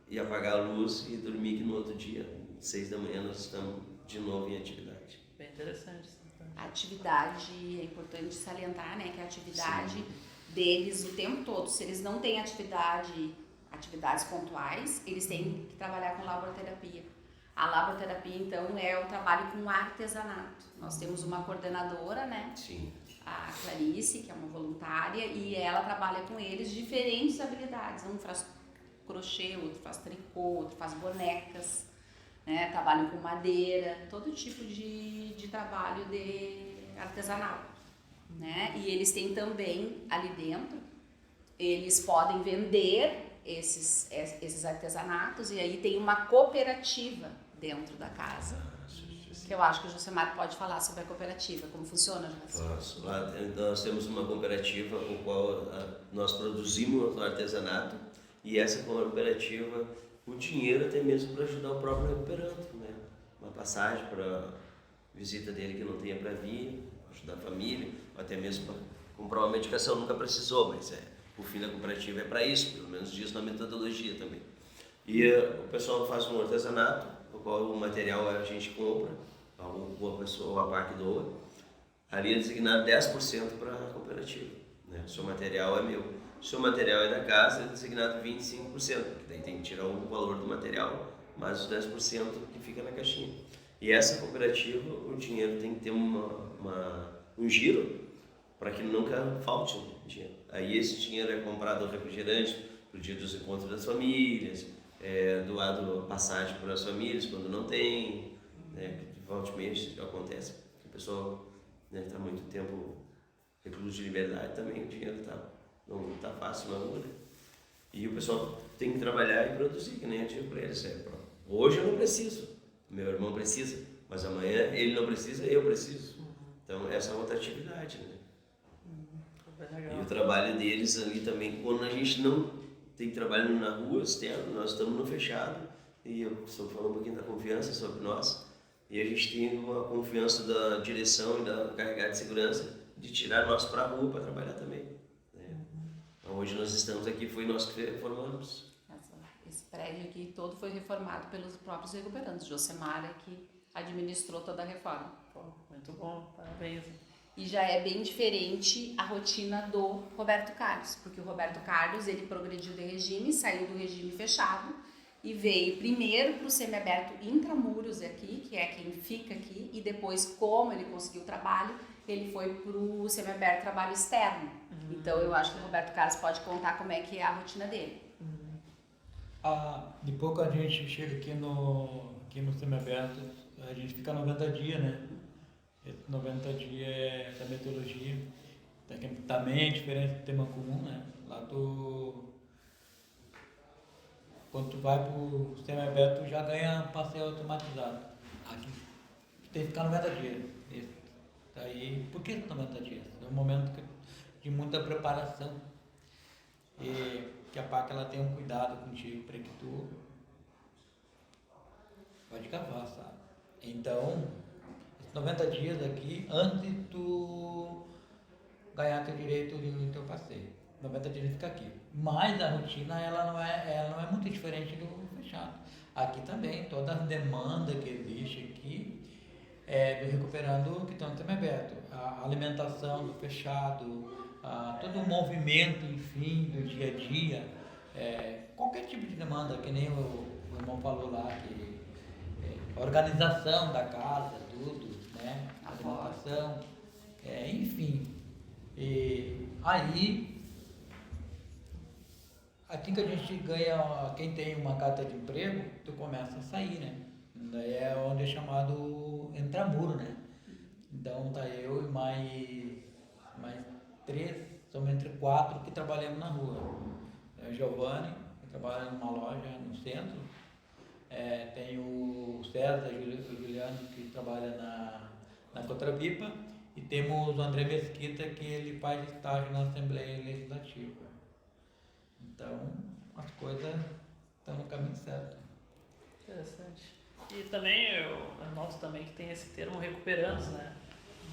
e apagar a luz e dormir, que no outro dia, 6 da manhã, nós estamos de novo em atividade. Bem interessante. A atividade, é importante salientar, né, que a atividade deles o tempo todo, se eles não têm atividades pontuais, eles têm que trabalhar com laboterapia. A laboterapia, então, é o trabalho com artesanato. Nós temos uma coordenadora, né? Sim. A Clarice, que é uma voluntária, e ela trabalha com eles diferentes habilidades. Um faz crochê, outro faz tricô, outro faz bonecas, né? Trabalham com madeira, todo tipo de trabalho de artesanato, né? E eles têm também ali dentro, eles podem vender esses artesanatos, e aí tem uma cooperativa dentro da casa, que eu acho que o Josemar pode falar sobre a cooperativa, como funciona, Josemar. Lá nós temos uma cooperativa com a qual nós produzimos o artesanato, e essa cooperativa, o dinheiro até mesmo para ajudar o próprio recuperante, né? Uma passagem para visita dele que não tenha para vir, ajudar a família, ou até mesmo para comprar uma medicação, nunca precisou, mas o fim da cooperativa é para isso, pelo menos diz na metodologia também. E o pessoal faz um artesanato, o qual o material a gente compra, alguma pessoa, a PAC doa, ali é designado 10% para a cooperativa, né? O seu material é meu. O seu material é da casa, é designado 25%, porque daí tem que tirar o valor do material, mais os 10% que fica na caixinha. E essa cooperativa, o dinheiro tem que ter um giro para que nunca falte dinheiro. Aí esse dinheiro é comprado refrigerante para o dia dos encontros das famílias, doado passagem para as famílias quando não tem, né? Volte e meia isso acontece. O pessoal está muito tempo recluso de liberdade também, o dinheiro não está fácil na rua, né? E o pessoal tem que trabalhar e produzir, que nem eu digo para eles. Hoje eu não preciso, meu irmão precisa, mas amanhã ele não precisa, eu preciso. Então essa é outra atividade, né? E o trabalho deles ali também, quando a gente não tem trabalho na rua externo, nós estamos no fechado, e eu estou falando um pouquinho da confiança sobre nós, e a gente tem a confiança da direção e da carregada de segurança de tirar nós para a rua para trabalhar também, né? Então, hoje nós estamos aqui, foi nós que reformamos. Esse prédio aqui todo foi reformado pelos próprios recuperantes. Josemar é que administrou toda a reforma. Pô, muito bom, parabéns. E já é bem diferente a rotina do Roberto Carlos, porque o Roberto Carlos, ele progrediu de regime, saiu do regime fechado e veio primeiro para o semiaberto intramuros aqui, que é quem fica aqui, e depois, como ele conseguiu trabalho, ele foi para o semiaberto trabalho externo. Então eu acho que o Roberto Carlos pode contar como é que é a rotina dele. Depois que a gente chega aqui no semiaberto, a gente fica 90 dias, né? 90 dias é da metodologia, também é diferente do tema comum, né? Lá quando tu vai pro semiaberto, tu já ganha passeio automatizado. Aqui tem que ficar 90 dias. Daí, por que 90 dias? É um momento de muita preparação. E que a PAC ela tem um cuidado contigo para que tu pode cavar, sabe? Então, 90 dias aqui, antes de tu ganhar teu direito e teu passeio. 90 dias fica aqui. Mas a rotina ela não é muito diferente do fechado. Aqui também, toda a demanda que existe aqui do recuperando que estão no semiaberto. A alimentação do fechado, todo o movimento, enfim, do dia a dia, qualquer tipo de demanda, que nem o irmão falou lá, que organização da casa, tudo, né? Alimentação, enfim. E aí, assim que a gente ganha, quem tem uma carta de emprego, tu começa a sair, né? Daí é onde é chamado entramuro, né? Então tá eu e mais 3, somos entre 4 que trabalhamos na rua. É o Giovanni, que trabalha numa loja no centro. Tem o César o Juliano, que trabalha na Contrabipa. E temos o André Mesquita, que ele faz estágio na Assembleia Legislativa. Então, as coisas estão no caminho certo. Interessante. E também eu noto também que tem esse termo recuperandos, né?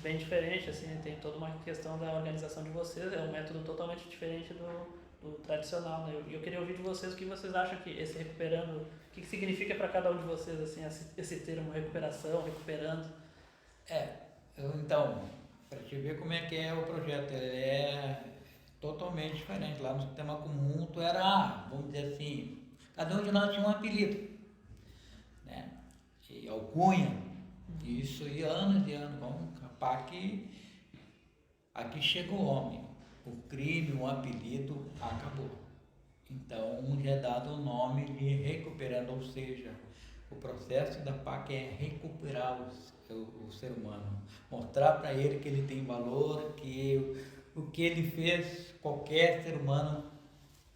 Bem diferente, assim, tem toda uma questão da organização de vocês, é um método totalmente diferente do tradicional, né? Eu queria ouvir de vocês o que vocês acham que esse recuperando, o que significa para cada um de vocês, assim, esse termo recuperação, recuperando. Então, para te ver como é que é o projeto, ele é totalmente diferente. Lá no Sistema Comum, tu era, vamos dizer assim, cada um de nós tinha um apelido, né? E alcunha, isso e anos, vamos capar que aqui chega o homem, o crime, o apelido, acabou. Então, já é dado o nome de recuperando, ou seja, o processo da PAC é recuperar o ser humano, mostrar para ele que ele tem valor, que o que ele fez, qualquer ser humano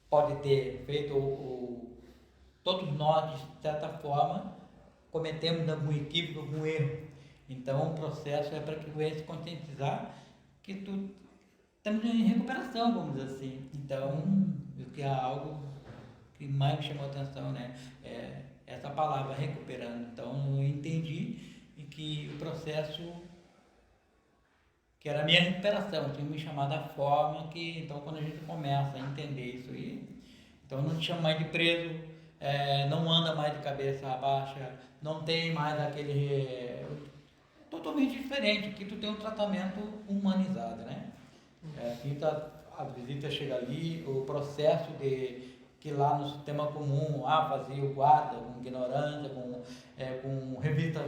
pode ter feito, todos nós, de certa forma, cometemos algum equívoco, algum erro. Então, o processo é para que venha se conscientizar que estamos em recuperação, vamos dizer assim. Então, o que é algo que mais me chamou a atenção, né? É essa palavra, recuperando. Então, eu entendi que o processo, que era a minha recuperação, tinha me chamado da forma que, então, quando a gente começa a entender isso aí, então não te chama mais de preso, não anda mais de cabeça baixa, não tem mais aquele... totalmente diferente, que tu tem um tratamento humanizado, né? A visita chega ali, o processo que lá no Sistema Comum, fazia o guarda com ignorância, com revista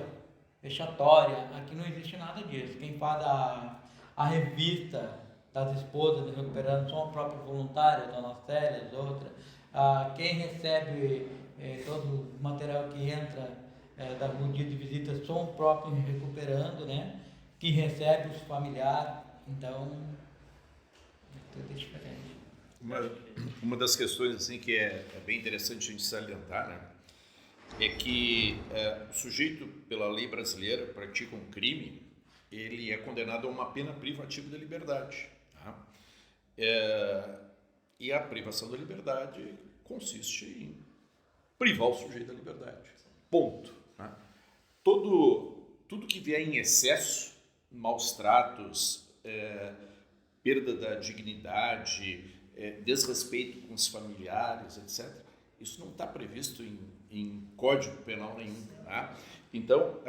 vexatória, aqui não existe nada disso. Quem faz a revista das esposas de recuperando são os próprios voluntários, a Dona Célia, as outras. Quem recebe todo o material que entra da dia de visita são os próprios recuperando, né? Que recebe os familiares, então tudo é diferente. Uma das questões assim que é bem interessante a gente salientar, né, é que o sujeito, pela lei brasileira, pratica um crime, ele é condenado a uma pena privativa da liberdade. Tá? E a privação da liberdade consiste em privar o sujeito da liberdade. Ponto. Tá? Tudo que vier em excesso, maus tratos, perda da dignidade, desrespeito com os familiares, etc., isso não está previsto em Código Penal nenhum. Tá? Então,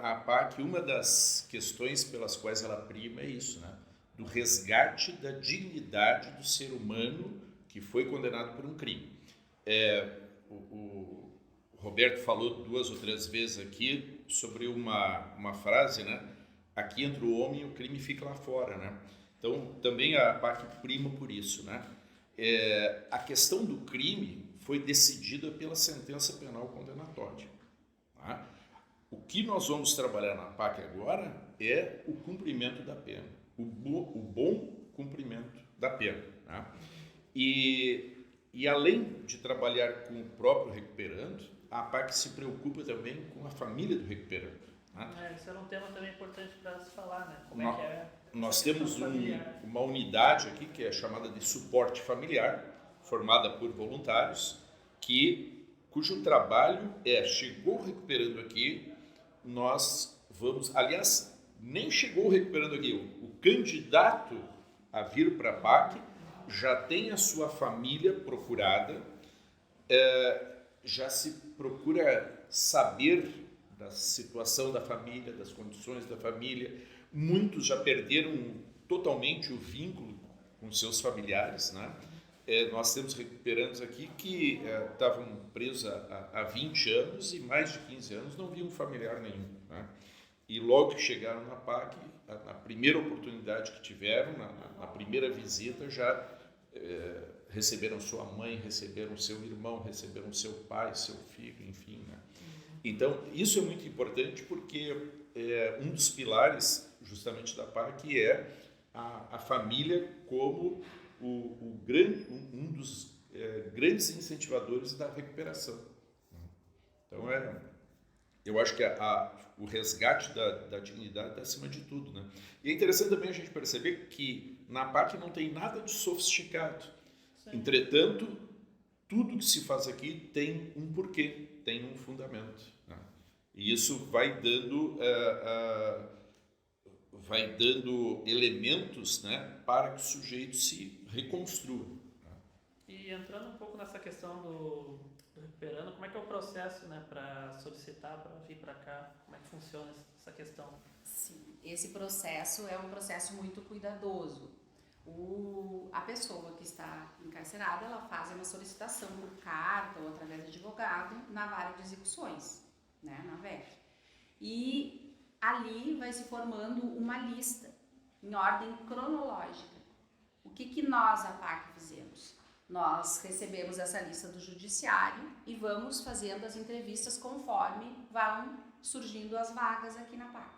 a PAC, uma das questões pelas quais ela prima é isso, né? Do resgate da dignidade do ser humano que foi condenado por um crime. O Roberto falou 2 ou 3 vezes aqui sobre uma frase, né? Aqui entre o homem e o crime fica lá fora, né? Então, também a PAC prima por isso, né? A questão do crime foi decidida pela sentença penal condenatória. Tá? O que nós vamos trabalhar na PAC agora é o cumprimento da pena, o bom cumprimento da pena. Tá? E além de trabalhar com o próprio recuperando, a PAC se preocupa também com a família do recuperando. Tá? Esse era um tema também importante para se falar, né? Como é que é? Nós temos uma unidade aqui que é chamada de suporte familiar, formada por voluntários, cujo trabalho chegou recuperando aqui, nós vamos, aliás, nem chegou recuperando aqui, o candidato a vir para a PAC já tem a sua família procurada, já se procura saber da situação da família, das condições da família. Muitos já perderam totalmente o vínculo com seus familiares, né? nós temos recuperandos aqui que estavam presos há 20 anos e mais de 15 anos não viam familiar nenhum, né? E logo que chegaram na PAC, na primeira oportunidade que tiveram, na primeira visita, já receberam sua mãe, receberam seu irmão, receberam seu pai, seu filho, enfim, né? Então, isso é muito importante porque um dos pilares justamente da PAC é a família como um dos grandes incentivadores da recuperação. Então, eu acho que o resgate da dignidade está acima de tudo, né? E é interessante também a gente perceber que na PAC não tem nada de sofisticado. Sim. Entretanto, tudo que se faz aqui tem um porquê, tem um fundamento, né? E isso vai dando elementos, né, para que o sujeito se reconstrua, né? E entrando um pouco nessa questão do recuperando, como é que é o processo, né, para solicitar, para vir para cá? Como é que funciona essa questão? Sim, esse processo é um processo muito cuidadoso. A pessoa que está encarcerada, ela faz uma solicitação por carta ou através de advogado na vara de execuções, né, na VEC. E ali vai se formando uma lista em ordem cronológica. O que nós, a PAC, fizemos? Nós recebemos essa lista do judiciário e vamos fazendo as entrevistas conforme vão surgindo as vagas aqui na PAC.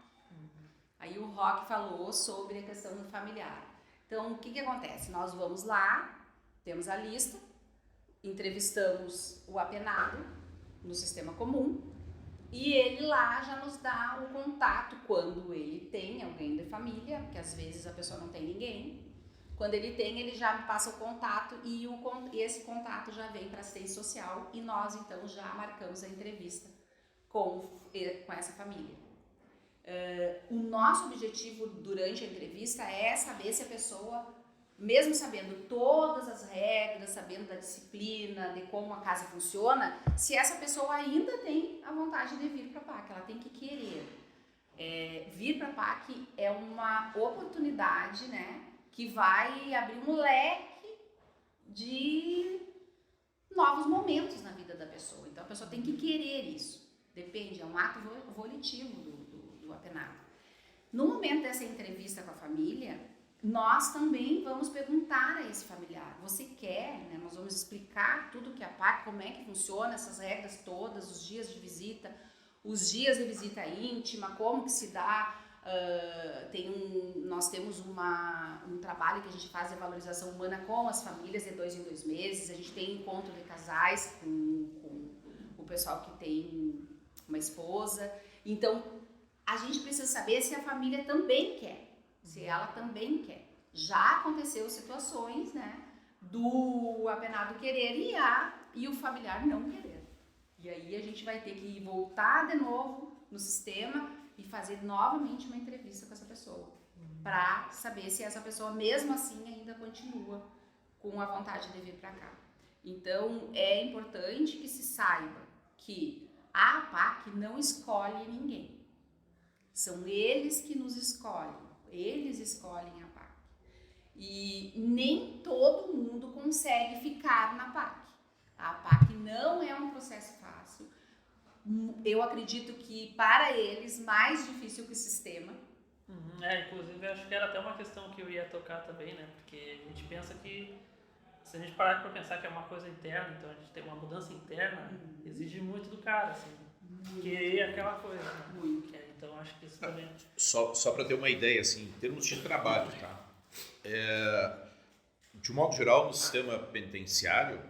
Aí o Roque falou sobre a questão do familiar. Então, o que acontece? Nós vamos lá, temos a lista, entrevistamos o apenado no sistema comum e ele lá já nos dá o contato quando ele tem alguém da família, porque às vezes a pessoa não tem ninguém. Quando ele tem, ele já me passa o contato e esse contato já vem para a assistência social e nós então já marcamos a entrevista com essa família. O nosso objetivo durante a entrevista é saber se a pessoa, mesmo sabendo todas as regras, sabendo da disciplina, de como a casa funciona, se essa pessoa ainda tem a vontade de vir para a PAC, ela tem que querer. Vir para a PAC é uma oportunidade, né, que vai abrir um leque de novos momentos na vida da pessoa. Então a pessoa tem que querer isso. Depende, é um ato volitivo do apenado. No momento dessa entrevista com a família, nós também vamos perguntar a esse familiar, você quer, né? Nós vamos explicar tudo que a PAC, como é que funciona, essas regras todas, os dias de visita, os dias de visita íntima, como que se dá. Nós temos um trabalho que a gente faz de valorização humana com as famílias de 2 em 2 meses, a gente tem encontro de casais com o pessoal que tem uma esposa. Então, a gente precisa saber se a família também quer, se ela também quer. Já aconteceu situações, né, do apenado querer e o familiar não querer. E aí a gente vai ter que voltar de novo no sistema e fazer novamente uma entrevista com essa pessoa, para saber se essa pessoa mesmo assim ainda continua com a vontade de vir para cá. Então é importante que se saiba que a APAC não escolhe ninguém. São eles que nos escolhem, eles escolhem a PAC. E nem todo mundo consegue ficar na PAC. A PAC não é um processo fácil. Eu acredito que para eles mais difícil que o sistema. Inclusive acho que era até uma questão que eu ia tocar também, né? Porque a gente pensa que, se a gente parar para pensar que é uma coisa interna, então a gente tem uma mudança interna, exige muito do cara, assim, querer aquela coisa, né? Muito. Então acho que isso também... Só para ter uma ideia, assim, em termos de trabalho, tá? De um modo geral, no sistema penitenciário,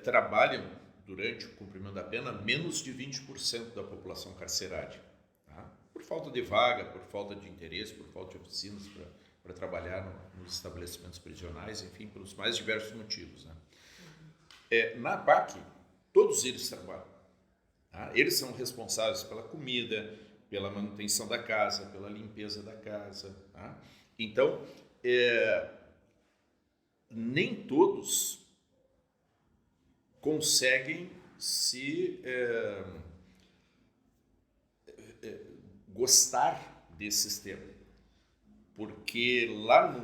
trabalham, durante o cumprimento da pena, menos de 20% da população carcerária. Tá? Por falta de vaga, por falta de interesse, por falta de oficinas para trabalhar nos estabelecimentos prisionais, enfim, pelos mais diversos motivos, né? Na PAC, todos eles trabalham. Tá? Eles são responsáveis pela comida, pela manutenção da casa, pela limpeza da casa. Tá? Então, nem todos conseguem se gostar desse sistema, porque lá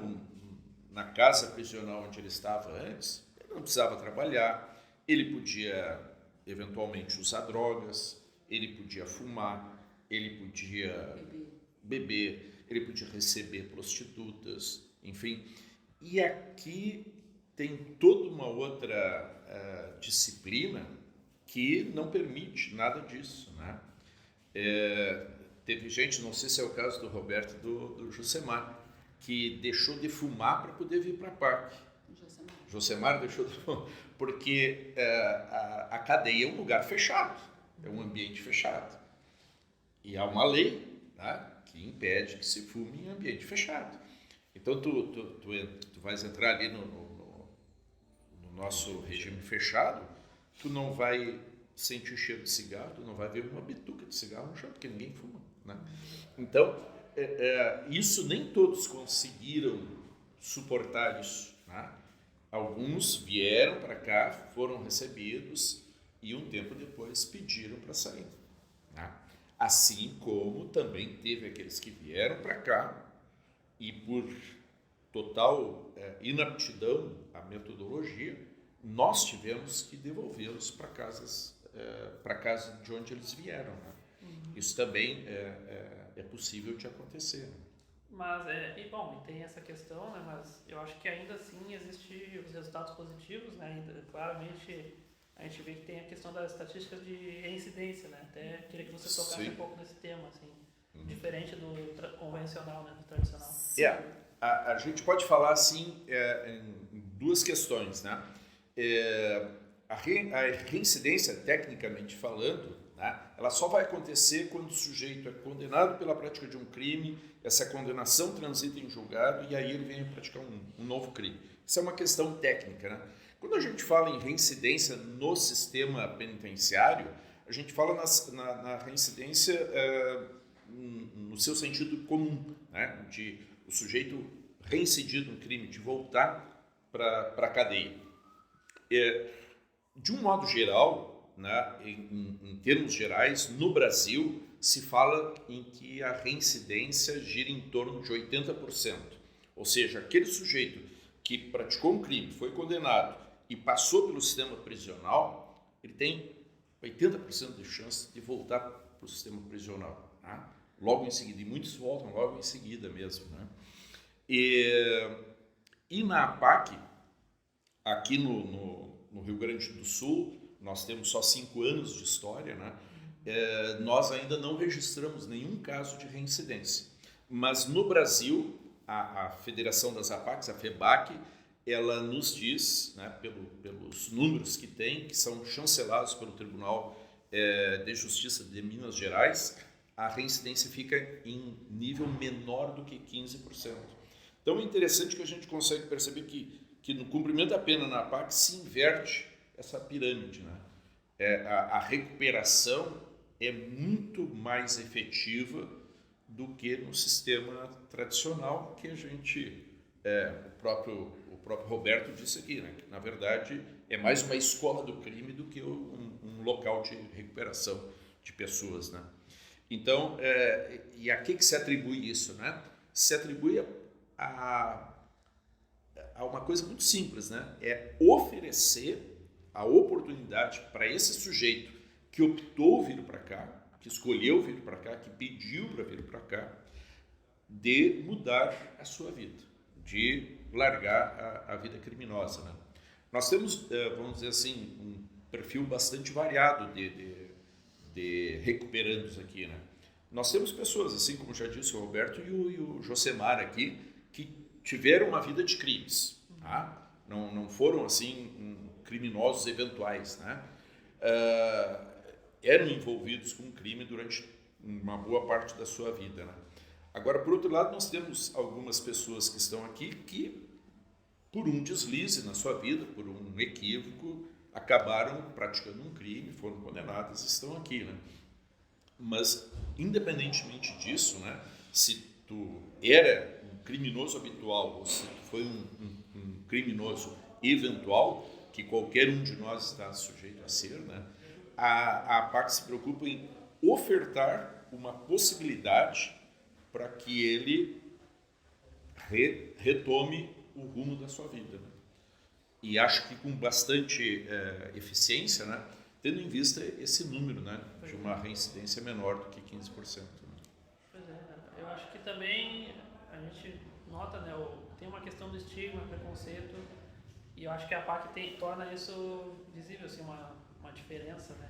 na casa prisional onde ele estava antes, ele não precisava trabalhar, ele podia eventualmente usar drogas, ele podia fumar, ele podia beber, ele podia receber prostitutas, enfim. E aqui tem toda uma outra disciplina que não permite nada disso, né? Teve gente, não sei se é o caso do Roberto, do Josemar, que deixou de fumar para poder vir para a PAC. Josemar deixou de fumar, porque a cadeia é um lugar fechado, é um ambiente fechado. E há uma lei, né, que impede que se fume em ambiente fechado. Então, tu vais entrar ali no nosso regime fechado, tu não vai sentir cheiro de cigarro, tu não vai ver uma bituca de cigarro no chão, porque ninguém fuma, né? Então, isso nem todos conseguiram suportar isso, né? Alguns vieram para cá, foram recebidos e um tempo depois pediram para sair, né? Assim como também teve aqueles que vieram para cá e por total inaptidão à metodologia, nós tivemos que devolvê-los para casa de onde eles vieram, né? Isso também é possível de acontecer. Mas, e tem essa questão, né, mas eu acho que ainda assim existem os resultados positivos, né, ainda, claramente a gente vê que tem a questão das estatísticas de reincidência, né, até queria que você tocasse um pouco nesse tema, assim, diferente do convencional, né, do tradicional. A gente pode falar assim em duas questões, né? A reincidência, tecnicamente falando, né, ela só vai acontecer quando o sujeito é condenado pela prática de um crime, essa condenação transita em julgado e aí ele vem a praticar um novo crime. Isso é uma questão técnica, né? Quando a gente fala em reincidência no sistema penitenciário, a gente fala na reincidência no seu sentido comum, né? De o sujeito reincidir no crime, de voltar para a cadeia. De um modo geral, né, em termos gerais, no Brasil se fala em que a reincidência gira em torno de 80%. Ou seja, aquele sujeito que praticou um crime, foi condenado e passou pelo sistema prisional, ele tem 80% de chance de voltar para o sistema prisional, né? Logo em seguida, e muitos voltam logo em seguida mesmo, né? E na APAC, aqui no Rio Grande do Sul, nós temos só 5 anos de história, né? Nós ainda não registramos nenhum caso de reincidência. Mas no Brasil, a Federação das APACs, a FEBAC, ela nos diz, né, pelos números que tem, que são chancelados pelo Tribunal de Justiça de Minas Gerais, a reincidência fica em nível menor do que 15%. Então é interessante que a gente consegue perceber que no cumprimento da pena na APAC se inverte essa pirâmide, né? A recuperação é muito mais efetiva do que no sistema tradicional que a gente, o próprio Roberto disse aqui, né? Que na verdade é mais uma escola do crime do que um local de recuperação de pessoas, né? Então, e a que se atribui isso, né? Se atribui a uma coisa muito simples, né? É oferecer a oportunidade para esse sujeito que optou vir para cá, que escolheu vir para cá, que pediu para vir para cá, de mudar a sua vida, de largar a vida criminosa, né? Nós temos, vamos dizer assim, um perfil bastante variado de recuperandos aqui, né? Nós temos pessoas, assim como já disse o Roberto e o Josemar aqui, que tiveram uma vida de crimes, tá? Não foram assim criminosos eventuais, né? Eram envolvidos com crime durante uma boa parte da sua vida, né? Agora, por outro lado, nós temos algumas pessoas que estão aqui que, por um deslize na sua vida, por um equívoco, acabaram praticando um crime, foram condenadas e estão aqui, né? Mas, independentemente disso, né, se tu era um criminoso habitual ou se tu foi um criminoso eventual, que qualquer um de nós está sujeito a ser, né, a APAC se preocupa em ofertar uma possibilidade para que ele retome o rumo da sua vida, né? E acho que com bastante eficiência, né? Tendo em vista esse número, né? De uma reincidência menor do que 15%. Né? Pois é, eu acho que também a gente nota, né, tem uma questão do estigma, preconceito, e eu acho que a PAC torna isso visível, assim, uma diferença, né?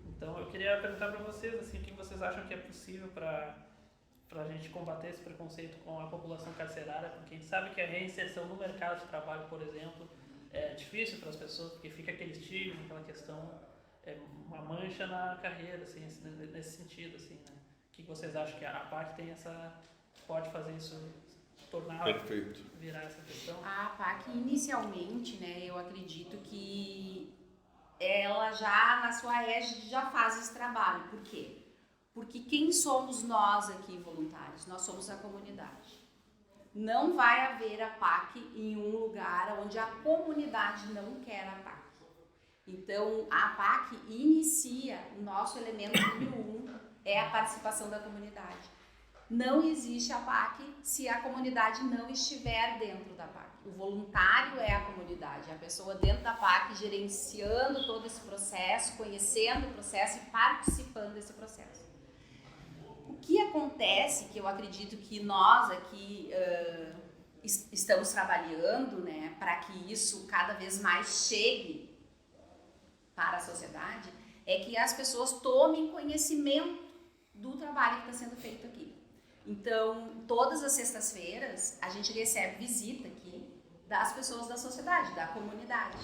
Então eu queria perguntar para vocês, assim, o que vocês acham que é possível para a gente combater esse preconceito com a população carcerária, porque a gente sabe que a reinserção no mercado de trabalho, por exemplo, é difícil para as pessoas, porque fica aquele estigma, aquela questão, uma mancha na carreira, assim, nesse sentido, assim, né? O que vocês acham que a PAC pode fazer isso, tornar, Perfeito. virar essa questão? A PAC, inicialmente, né, eu acredito que ela já, na sua égide, já faz esse trabalho. Por quê? Porque quem somos nós aqui, voluntários? Nós somos a comunidade. Não vai haver a PAC em um lugar onde a comunidade não quer a PAC. Então, a PAC inicia, o nosso elemento número 1 é a participação da comunidade. Não existe a PAC se a comunidade não estiver dentro da PAC. O voluntário é a comunidade, a pessoa dentro da PAC gerenciando todo esse processo, conhecendo o processo e participando desse processo. O que acontece, que eu acredito que nós aqui estamos trabalhando, né, para que isso cada vez mais chegue para a sociedade, é que as pessoas tomem conhecimento do trabalho que está sendo feito aqui. Então, todas as sextas-feiras, a gente recebe visita aqui das pessoas da sociedade, da comunidade,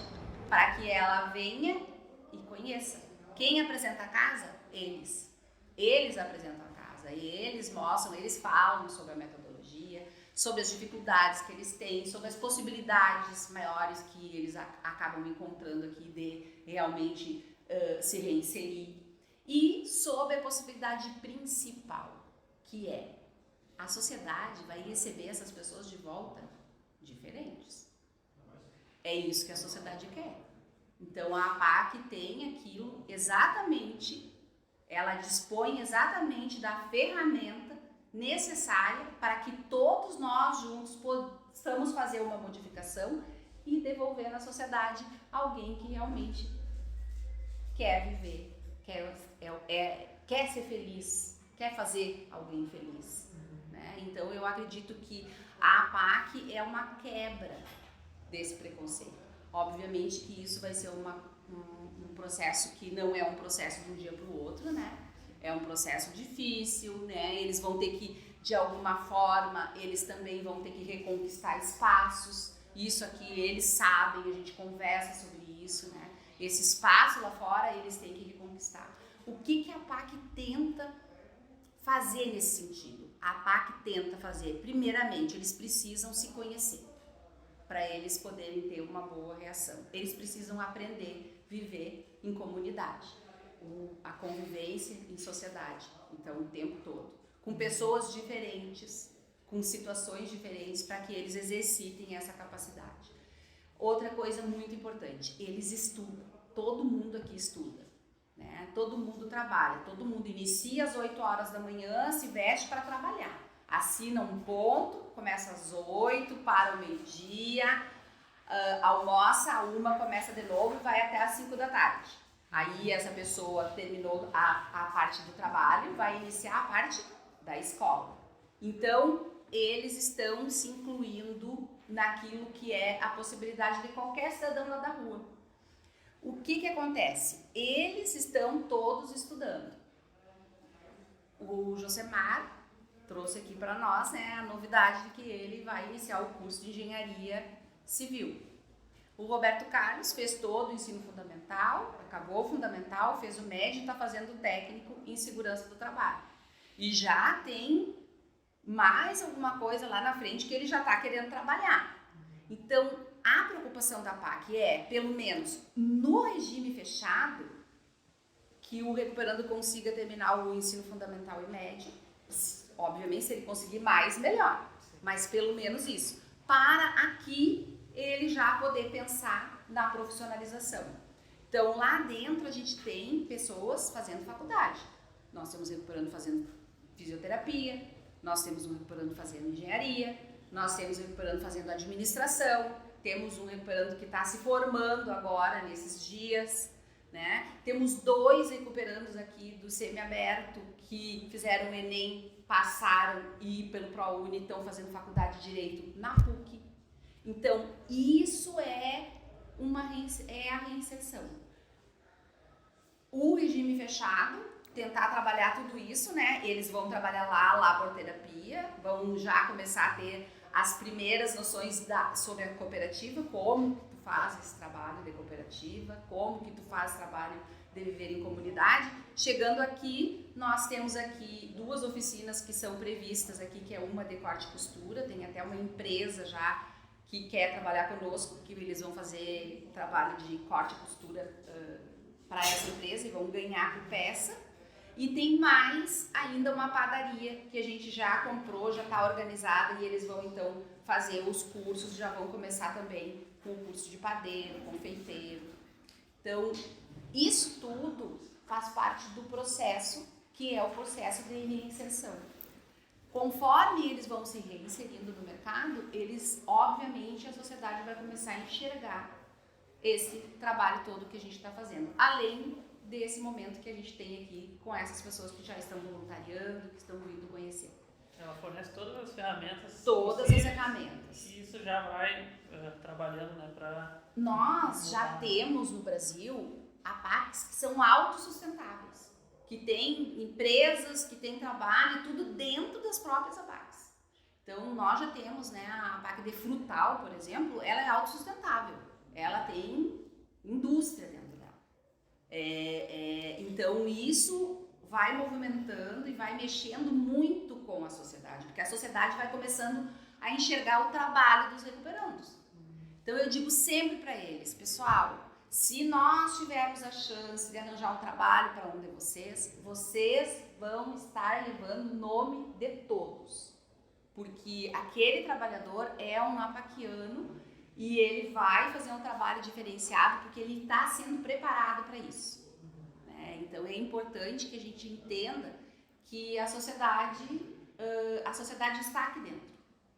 para que ela venha e conheça. Quem apresenta a casa? Eles. Eles apresentam a casa, eles mostram, eles falam sobre a metodologia, sobre as dificuldades que eles têm, sobre as possibilidades maiores que eles acabam encontrando aqui de realmente se reinserir, e sobre a possibilidade principal, que é a sociedade vai receber essas pessoas de volta diferentes. É isso que a sociedade quer. Então a PAC tem aquilo exatamente, ela dispõe exatamente da ferramenta necessária para que todos nós juntos possamos fazer uma modificação e devolver na sociedade alguém que realmente quer viver, quer ser feliz, quer fazer alguém feliz. Né? Então eu acredito que a PAC é uma quebra desse preconceito. Obviamente que isso vai ser um processo que não é um processo de um dia para o outro, né? É um processo difícil, né? Eles vão ter que, de alguma forma, eles também vão ter que reconquistar espaços. Isso aqui eles sabem, a gente conversa sobre isso, né? Esse espaço lá fora eles têm que reconquistar. O que a PAC tenta fazer nesse sentido? A PAC tenta fazer, primeiramente, eles precisam se conhecer para eles poderem ter uma boa reação. Eles precisam aprender a viver em comunidade, a convivência em sociedade, então o tempo todo, com pessoas diferentes, com situações diferentes, para que eles exercitem essa capacidade. Outra coisa muito importante, eles estudam, todo mundo aqui estuda, né? Todo mundo trabalha, todo mundo inicia às 8 horas da manhã, se veste para trabalhar, assina um ponto, começa às 8, para o meio-dia, almoça, a 1, começa de novo e vai até às 5 da tarde. Aí essa pessoa terminou a parte do trabalho, vai iniciar a parte da escola. Então, eles estão se incluindo naquilo que é a possibilidade de qualquer cidadão lá da rua. O que acontece? Eles estão todos estudando. O Josemar trouxe aqui para nós, né, a novidade de que ele vai iniciar o curso de engenharia civil. O Roberto Carlos fez todo o ensino fundamental, acabou o fundamental, fez o médio e está fazendo o técnico em segurança do trabalho. E já tem mais alguma coisa lá na frente que ele já está querendo trabalhar. Então, a preocupação da PAC é, pelo menos no regime fechado, que o recuperando consiga terminar o ensino fundamental e médio. Obviamente, se ele conseguir mais, melhor. Mas pelo menos isso. Para aqui ele já poder pensar na profissionalização. Então, lá dentro a gente tem pessoas fazendo faculdade. Nós temos recuperando fazendo fisioterapia, nós temos um recuperando fazendo engenharia, nós temos um recuperando fazendo administração, temos um recuperando que está se formando agora nesses dias, né? Temos 2 recuperandos aqui do semiaberto que fizeram o Enem, passaram e pelo ProUni estão fazendo faculdade de Direito na PUC. Então, isso é a reinserção. O regime fechado, tentar trabalhar tudo isso, né? Eles vão trabalhar lá a laborterapia, vão já começar a ter as primeiras noções sobre a cooperativa, como que tu faz esse trabalho de cooperativa, como que tu faz trabalho de viver em comunidade. Chegando aqui, nós temos aqui 2 oficinas que são previstas aqui, que é uma de corte e costura, tem até uma empresa já que quer trabalhar conosco, que eles vão fazer trabalho de corte e costura para essa empresa e vão ganhar por peça. E tem mais ainda uma padaria que a gente já comprou, já está organizada, e eles vão então fazer os cursos, já vão começar também com o curso de padeiro, confeiteiro. Então, isso tudo faz parte do processo, que é o processo de reinserção. Conforme eles vão se reinserindo no mercado, obviamente, a sociedade vai começar a enxergar esse trabalho todo que a gente está fazendo. Além desse momento que a gente tem aqui com essas pessoas que já estão voluntariando, que estão vindo conhecer. Ela fornece todas as ferramentas. Todas as ferramentas. E isso já vai trabalhando, né, para... Nós já temos no Brasil APACs que são autossustentáveis, que têm empresas, que têm trabalho, tudo dentro das próprias APACs. Então, nós já temos, né, a APAC de Frutal, por exemplo, ela é autossustentável. Ela tem indústria dentro dela. Então, isso vai movimentando e vai mexendo muito com a sociedade, porque a sociedade vai começando a enxergar o trabalho dos recuperandos. Então, eu digo sempre para eles, pessoal, se nós tivermos a chance de arranjar um trabalho para um de vocês, vocês vão estar levando o nome de todos, porque aquele trabalhador é um apaquiano e ele vai fazer um trabalho diferenciado porque ele está sendo preparado para isso. Então, é importante que a gente entenda que a sociedade está aqui dentro.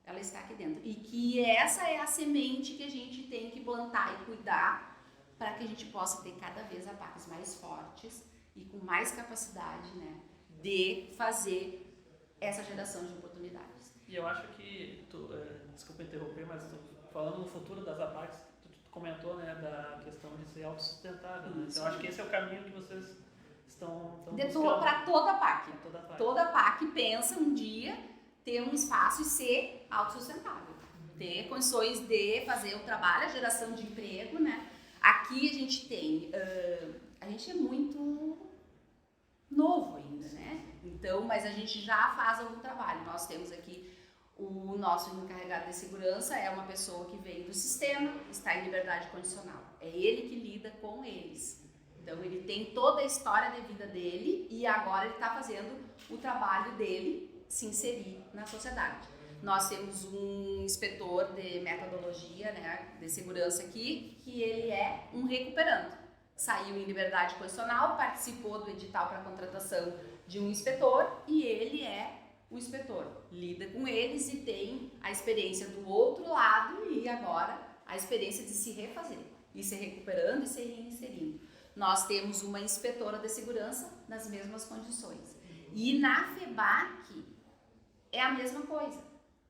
Ela está aqui dentro. E que essa é a semente que a gente tem que plantar e cuidar para que a gente possa ter cada vez APACs mais fortes e com mais capacidade, né, de fazer essa geração de oportunidades. E eu acho que, desculpa interromper, mas falando no futuro das APACs, tu comentou, né, da questão de ser autossustentável, né? Então, eu acho que esse é o caminho que vocês estão buscando. Para toda a PAC. Toda a PAC pensa um dia ter um espaço e ser autossustentável. Ter condições de fazer o trabalho, a geração de emprego, né? Aqui a gente tem... a gente é muito novo ainda, né? Então, mas a gente já faz algum trabalho. Nós temos aqui o nosso encarregado de segurança, é uma pessoa que vem do sistema, está em liberdade condicional. É ele que lida com eles. Então, ele tem toda a história de vida dele e agora ele está fazendo o trabalho dele se inserir na sociedade. Nós temos um inspetor de metodologia, né, de segurança aqui, que ele é um recuperando. Saiu em liberdade condicional, participou do edital para contratação de um inspetor e ele é o inspetor. Lida com eles e tem a experiência do outro lado e agora a experiência de se refazer, e se recuperando e se reinserindo. Nós temos uma inspetora de segurança nas mesmas condições. E na FEBAC é a mesma coisa.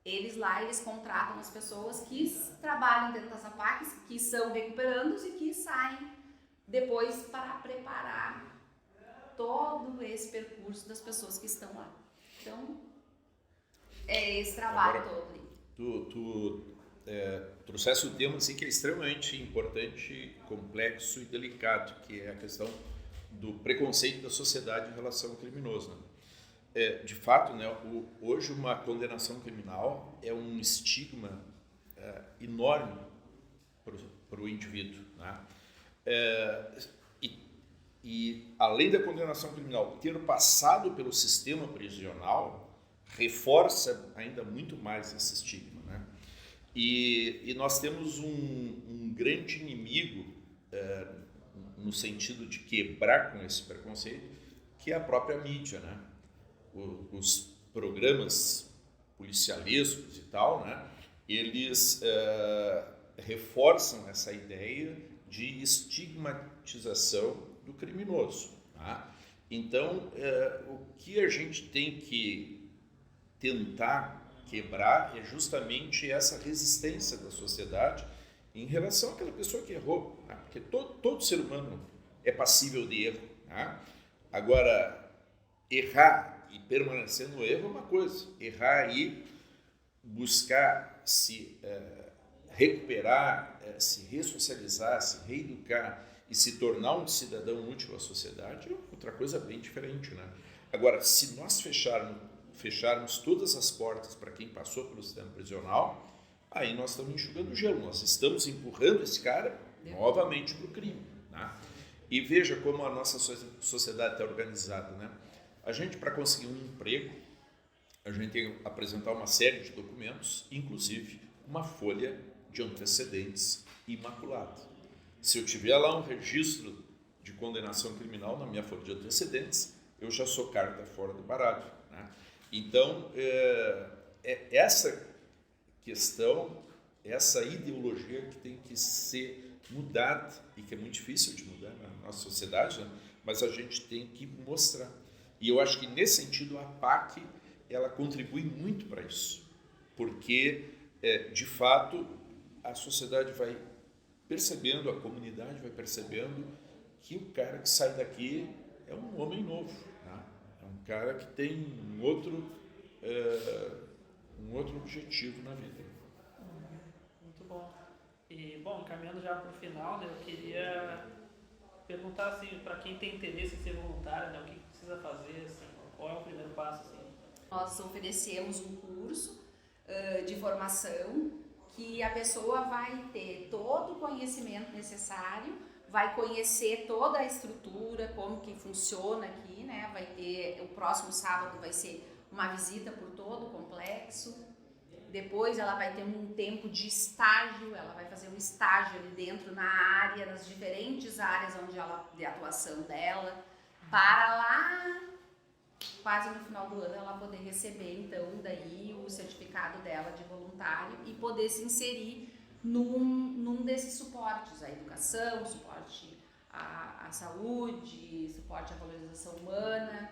Eles contratam as pessoas que trabalham dentro das APACs, que são recuperandos e que saem depois para preparar todo esse percurso das pessoas que estão lá. Então, é esse trabalho agora, todo aí. Tu trouxesse um tema assim, que é extremamente importante, complexo e delicado, que é a questão do preconceito da sociedade em relação ao criminoso, né? De fato, né, hoje uma condenação criminal é um estigma enorme para o indivíduo, né? E além da condenação criminal ter passado pelo sistema prisional, reforça ainda muito mais esse estigma, né? E nós temos um grande inimigo no sentido de quebrar com esse preconceito, que é a própria mídia, né? Os programas policialescos e tal, né, eles reforçam essa ideia de estigmatização do criminoso. Tá? Então, o que a gente tem que tentar quebrar é justamente essa resistência da sociedade em relação àquela pessoa que errou, né? Porque todo ser humano é passível de erro. Né? Agora, errar e permanecer no erro é uma coisa, errar e buscar se recuperar, se ressocializar, se reeducar e se tornar um cidadão útil à sociedade é outra coisa bem diferente. Né? Agora, se nós fecharmos todas as portas para quem passou pelo sistema prisional, aí nós estamos enxugando gelo, nós estamos empurrando esse cara novamente para o crime. Né? E veja como a nossa sociedade está organizada. Né? A gente, para conseguir um emprego, a gente tem que apresentar uma série de documentos, inclusive uma folha de antecedentes imaculada. Se eu tiver lá um registro de condenação criminal na minha folha de antecedentes, eu já sou carta fora do baralho. Né? Então, essa questão, essa ideologia que tem que ser mudada e que é muito difícil de mudar na nossa sociedade, né? Mas a gente tem que mostrar. E eu acho que, nesse sentido, a PAC ela contribui muito para isso, porque, de fato, a sociedade vai percebendo, a comunidade vai percebendo que o cara que sai daqui é um homem novo, né? É um cara que tem um outro objetivo na vida. Muito bom. E, bom, caminhando já para o final, né, eu queria perguntar, assim, para quem tem interesse em ser voluntário, né, o que precisa fazer, assim, qual é o primeiro passo, assim? Nós oferecemos um curso de formação que a pessoa vai ter todo o conhecimento necessário, vai conhecer toda a estrutura, como que funciona aqui, né? Vai ter, o próximo sábado vai ser uma visita por todo o complexo. Depois ela vai ter um tempo de estágio, ela vai fazer um estágio ali dentro na área, nas diferentes áreas onde ela, de atuação dela, para lá, quase no final do ano, ela poder receber, então, daí o certificado dela de voluntário e poder se inserir num desses suportes, a educação, suporte à saúde, suporte à valorização humana.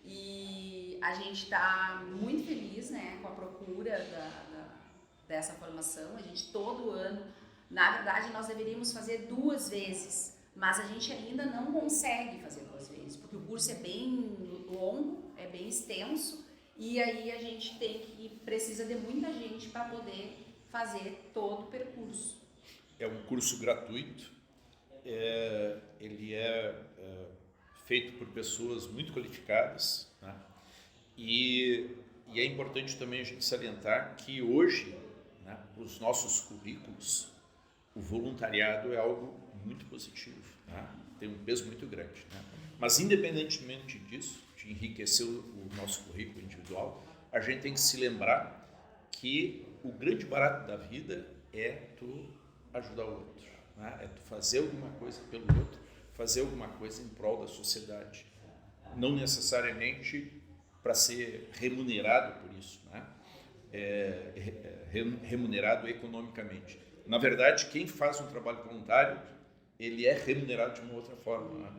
E a gente está muito feliz, né, com a procura dessa formação. A gente todo ano, na verdade, nós deveríamos fazer 2 vezes, mas a gente ainda não consegue fazer 2 vezes, porque o curso é bem longo, é bem extenso, e aí a gente precisa de muita gente para poder fazer todo o percurso. É um curso gratuito, ele é feito por pessoas muito qualificadas, né? E é importante também a gente salientar que hoje, né, os nossos currículos, o voluntariado é algo muito positivo, né? Tem um peso muito grande, né? Mas independentemente disso, de enriquecer o nosso currículo individual, a gente tem que se lembrar que o grande barato da vida é tu ajudar o outro, né? É tu fazer alguma coisa pelo outro, fazer alguma coisa em prol da sociedade, não necessariamente para ser remunerado por isso, né? Remunerado economicamente. Na verdade, quem faz um trabalho voluntário, ele é remunerado de uma outra forma, né?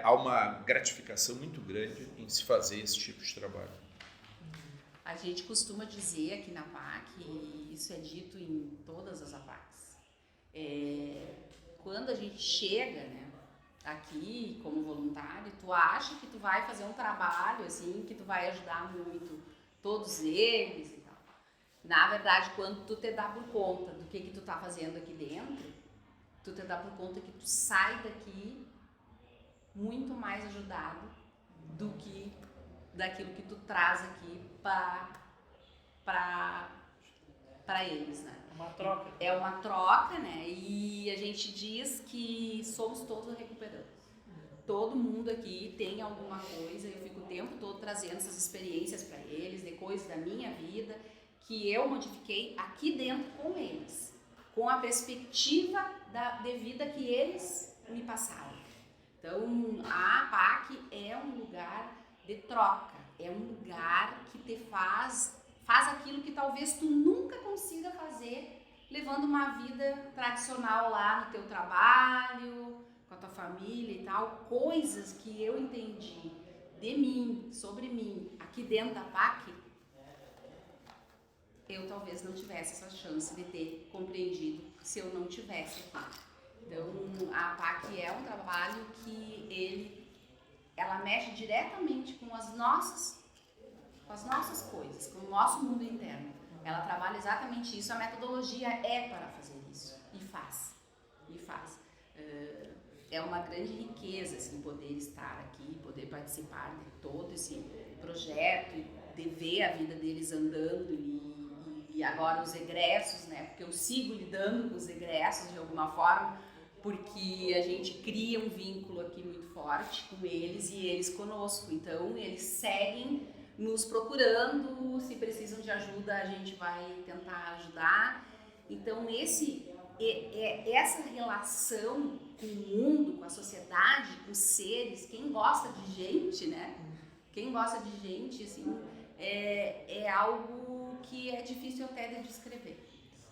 Há uma gratificação muito grande em se fazer esse tipo de trabalho. A gente costuma dizer aqui na PAC, e isso é dito em todas as APACs, quando a gente chega, né, aqui como voluntário, tu acha que tu vai fazer um trabalho assim, que tu vai ajudar muito todos eles e tal. Na verdade, quando tu te dá por conta do que tu tá fazendo aqui dentro, tu te dá por conta que tu sai daqui muito mais ajudado do que daquilo que tu traz aqui para eles, né? Uma troca. É uma troca, né? E a gente diz que somos todos recuperantes. Todo mundo aqui tem alguma coisa, eu fico o tempo todo trazendo essas experiências para eles, de coisas da minha vida, que eu modifiquei aqui dentro com eles, com a perspectiva de vida que eles me passaram. Então, a APAC é um lugar de troca, é um lugar que te faz aquilo que talvez tu nunca consiga fazer levando uma vida tradicional lá no teu trabalho, com a tua família e tal. Coisas que eu entendi de mim, sobre mim, aqui dentro da PAC, eu talvez não tivesse essa chance de ter compreendido se eu não tivesse aqui. Então, a PAC é um trabalho que ela mexe diretamente com as nossas coisas, com o nosso mundo interno. Ela trabalha exatamente isso. A metodologia é para fazer isso. E faz. É uma grande riqueza, assim, poder estar aqui, poder participar de todo esse projeto, de ver a vida deles andando e agora os egressos, né? Porque eu sigo lidando com os egressos de alguma forma, porque a gente cria um vínculo aqui muito forte com eles e eles conosco. Então, eles seguem nos procurando, se precisam de ajuda, a gente vai tentar ajudar. Então, essa relação com o mundo, com a sociedade, com os seres, quem gosta de gente, né? Quem gosta de gente, assim, é algo que é difícil até de descrever.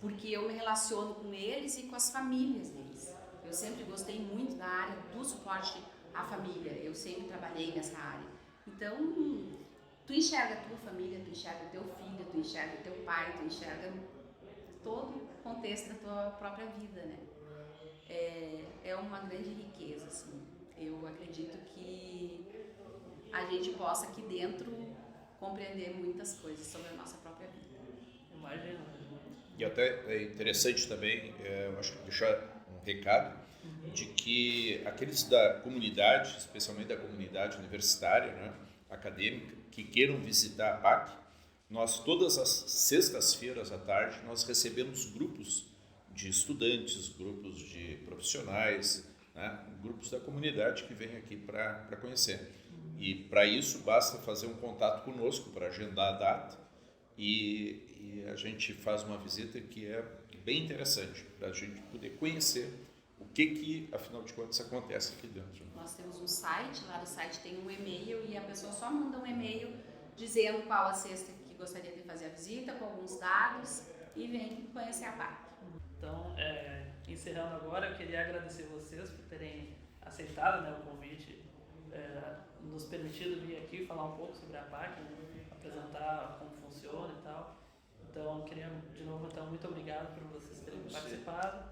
Porque eu me relaciono com eles e com as famílias deles. Eu sempre gostei muito da área do suporte à família. Eu sempre trabalhei nessa área. Então, tu enxerga a tua família, tu enxerga o teu filho, tu enxerga o teu pai, tu enxerga todo o contexto da tua própria vida, né? É uma grande riqueza, assim. Eu acredito que a gente possa aqui dentro compreender muitas coisas sobre a nossa própria vida. Imagina. E até é interessante também, eu acho que deixar um recado de que aqueles da comunidade, especialmente da comunidade universitária, né, acadêmica, que queiram visitar a PAC, nós todas as sextas-feiras à tarde nós recebemos grupos de estudantes, grupos de profissionais, né, grupos da comunidade que vêm aqui para conhecer. E para isso basta fazer um contato conosco para agendar a data e a gente faz uma visita que é bem interessante para a gente poder conhecer o que afinal de contas acontece aqui dentro. Nós temos um site, lá no site tem um e-mail e a pessoa só manda um e-mail dizendo qual a sexta que gostaria de fazer a visita, com alguns dados e vem conhecer a PAC. Então, encerrando agora, eu queria agradecer vocês por terem aceitado, né, o convite, nos permitido vir aqui falar um pouco sobre a PAC, né, apresentar como funciona e tal. Então, queria de novo, então, muito obrigado por vocês terem participado.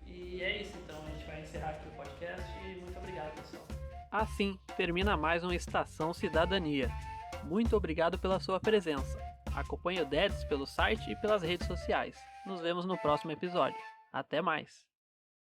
E é isso, então, a gente vai encerrar aqui o podcast e muito obrigado, pessoal. Assim, termina mais uma Estação Cidadania. Muito obrigado pela sua presença. Acompanhe o DEDS pelo site e pelas redes sociais. Nos vemos no próximo episódio. Até mais!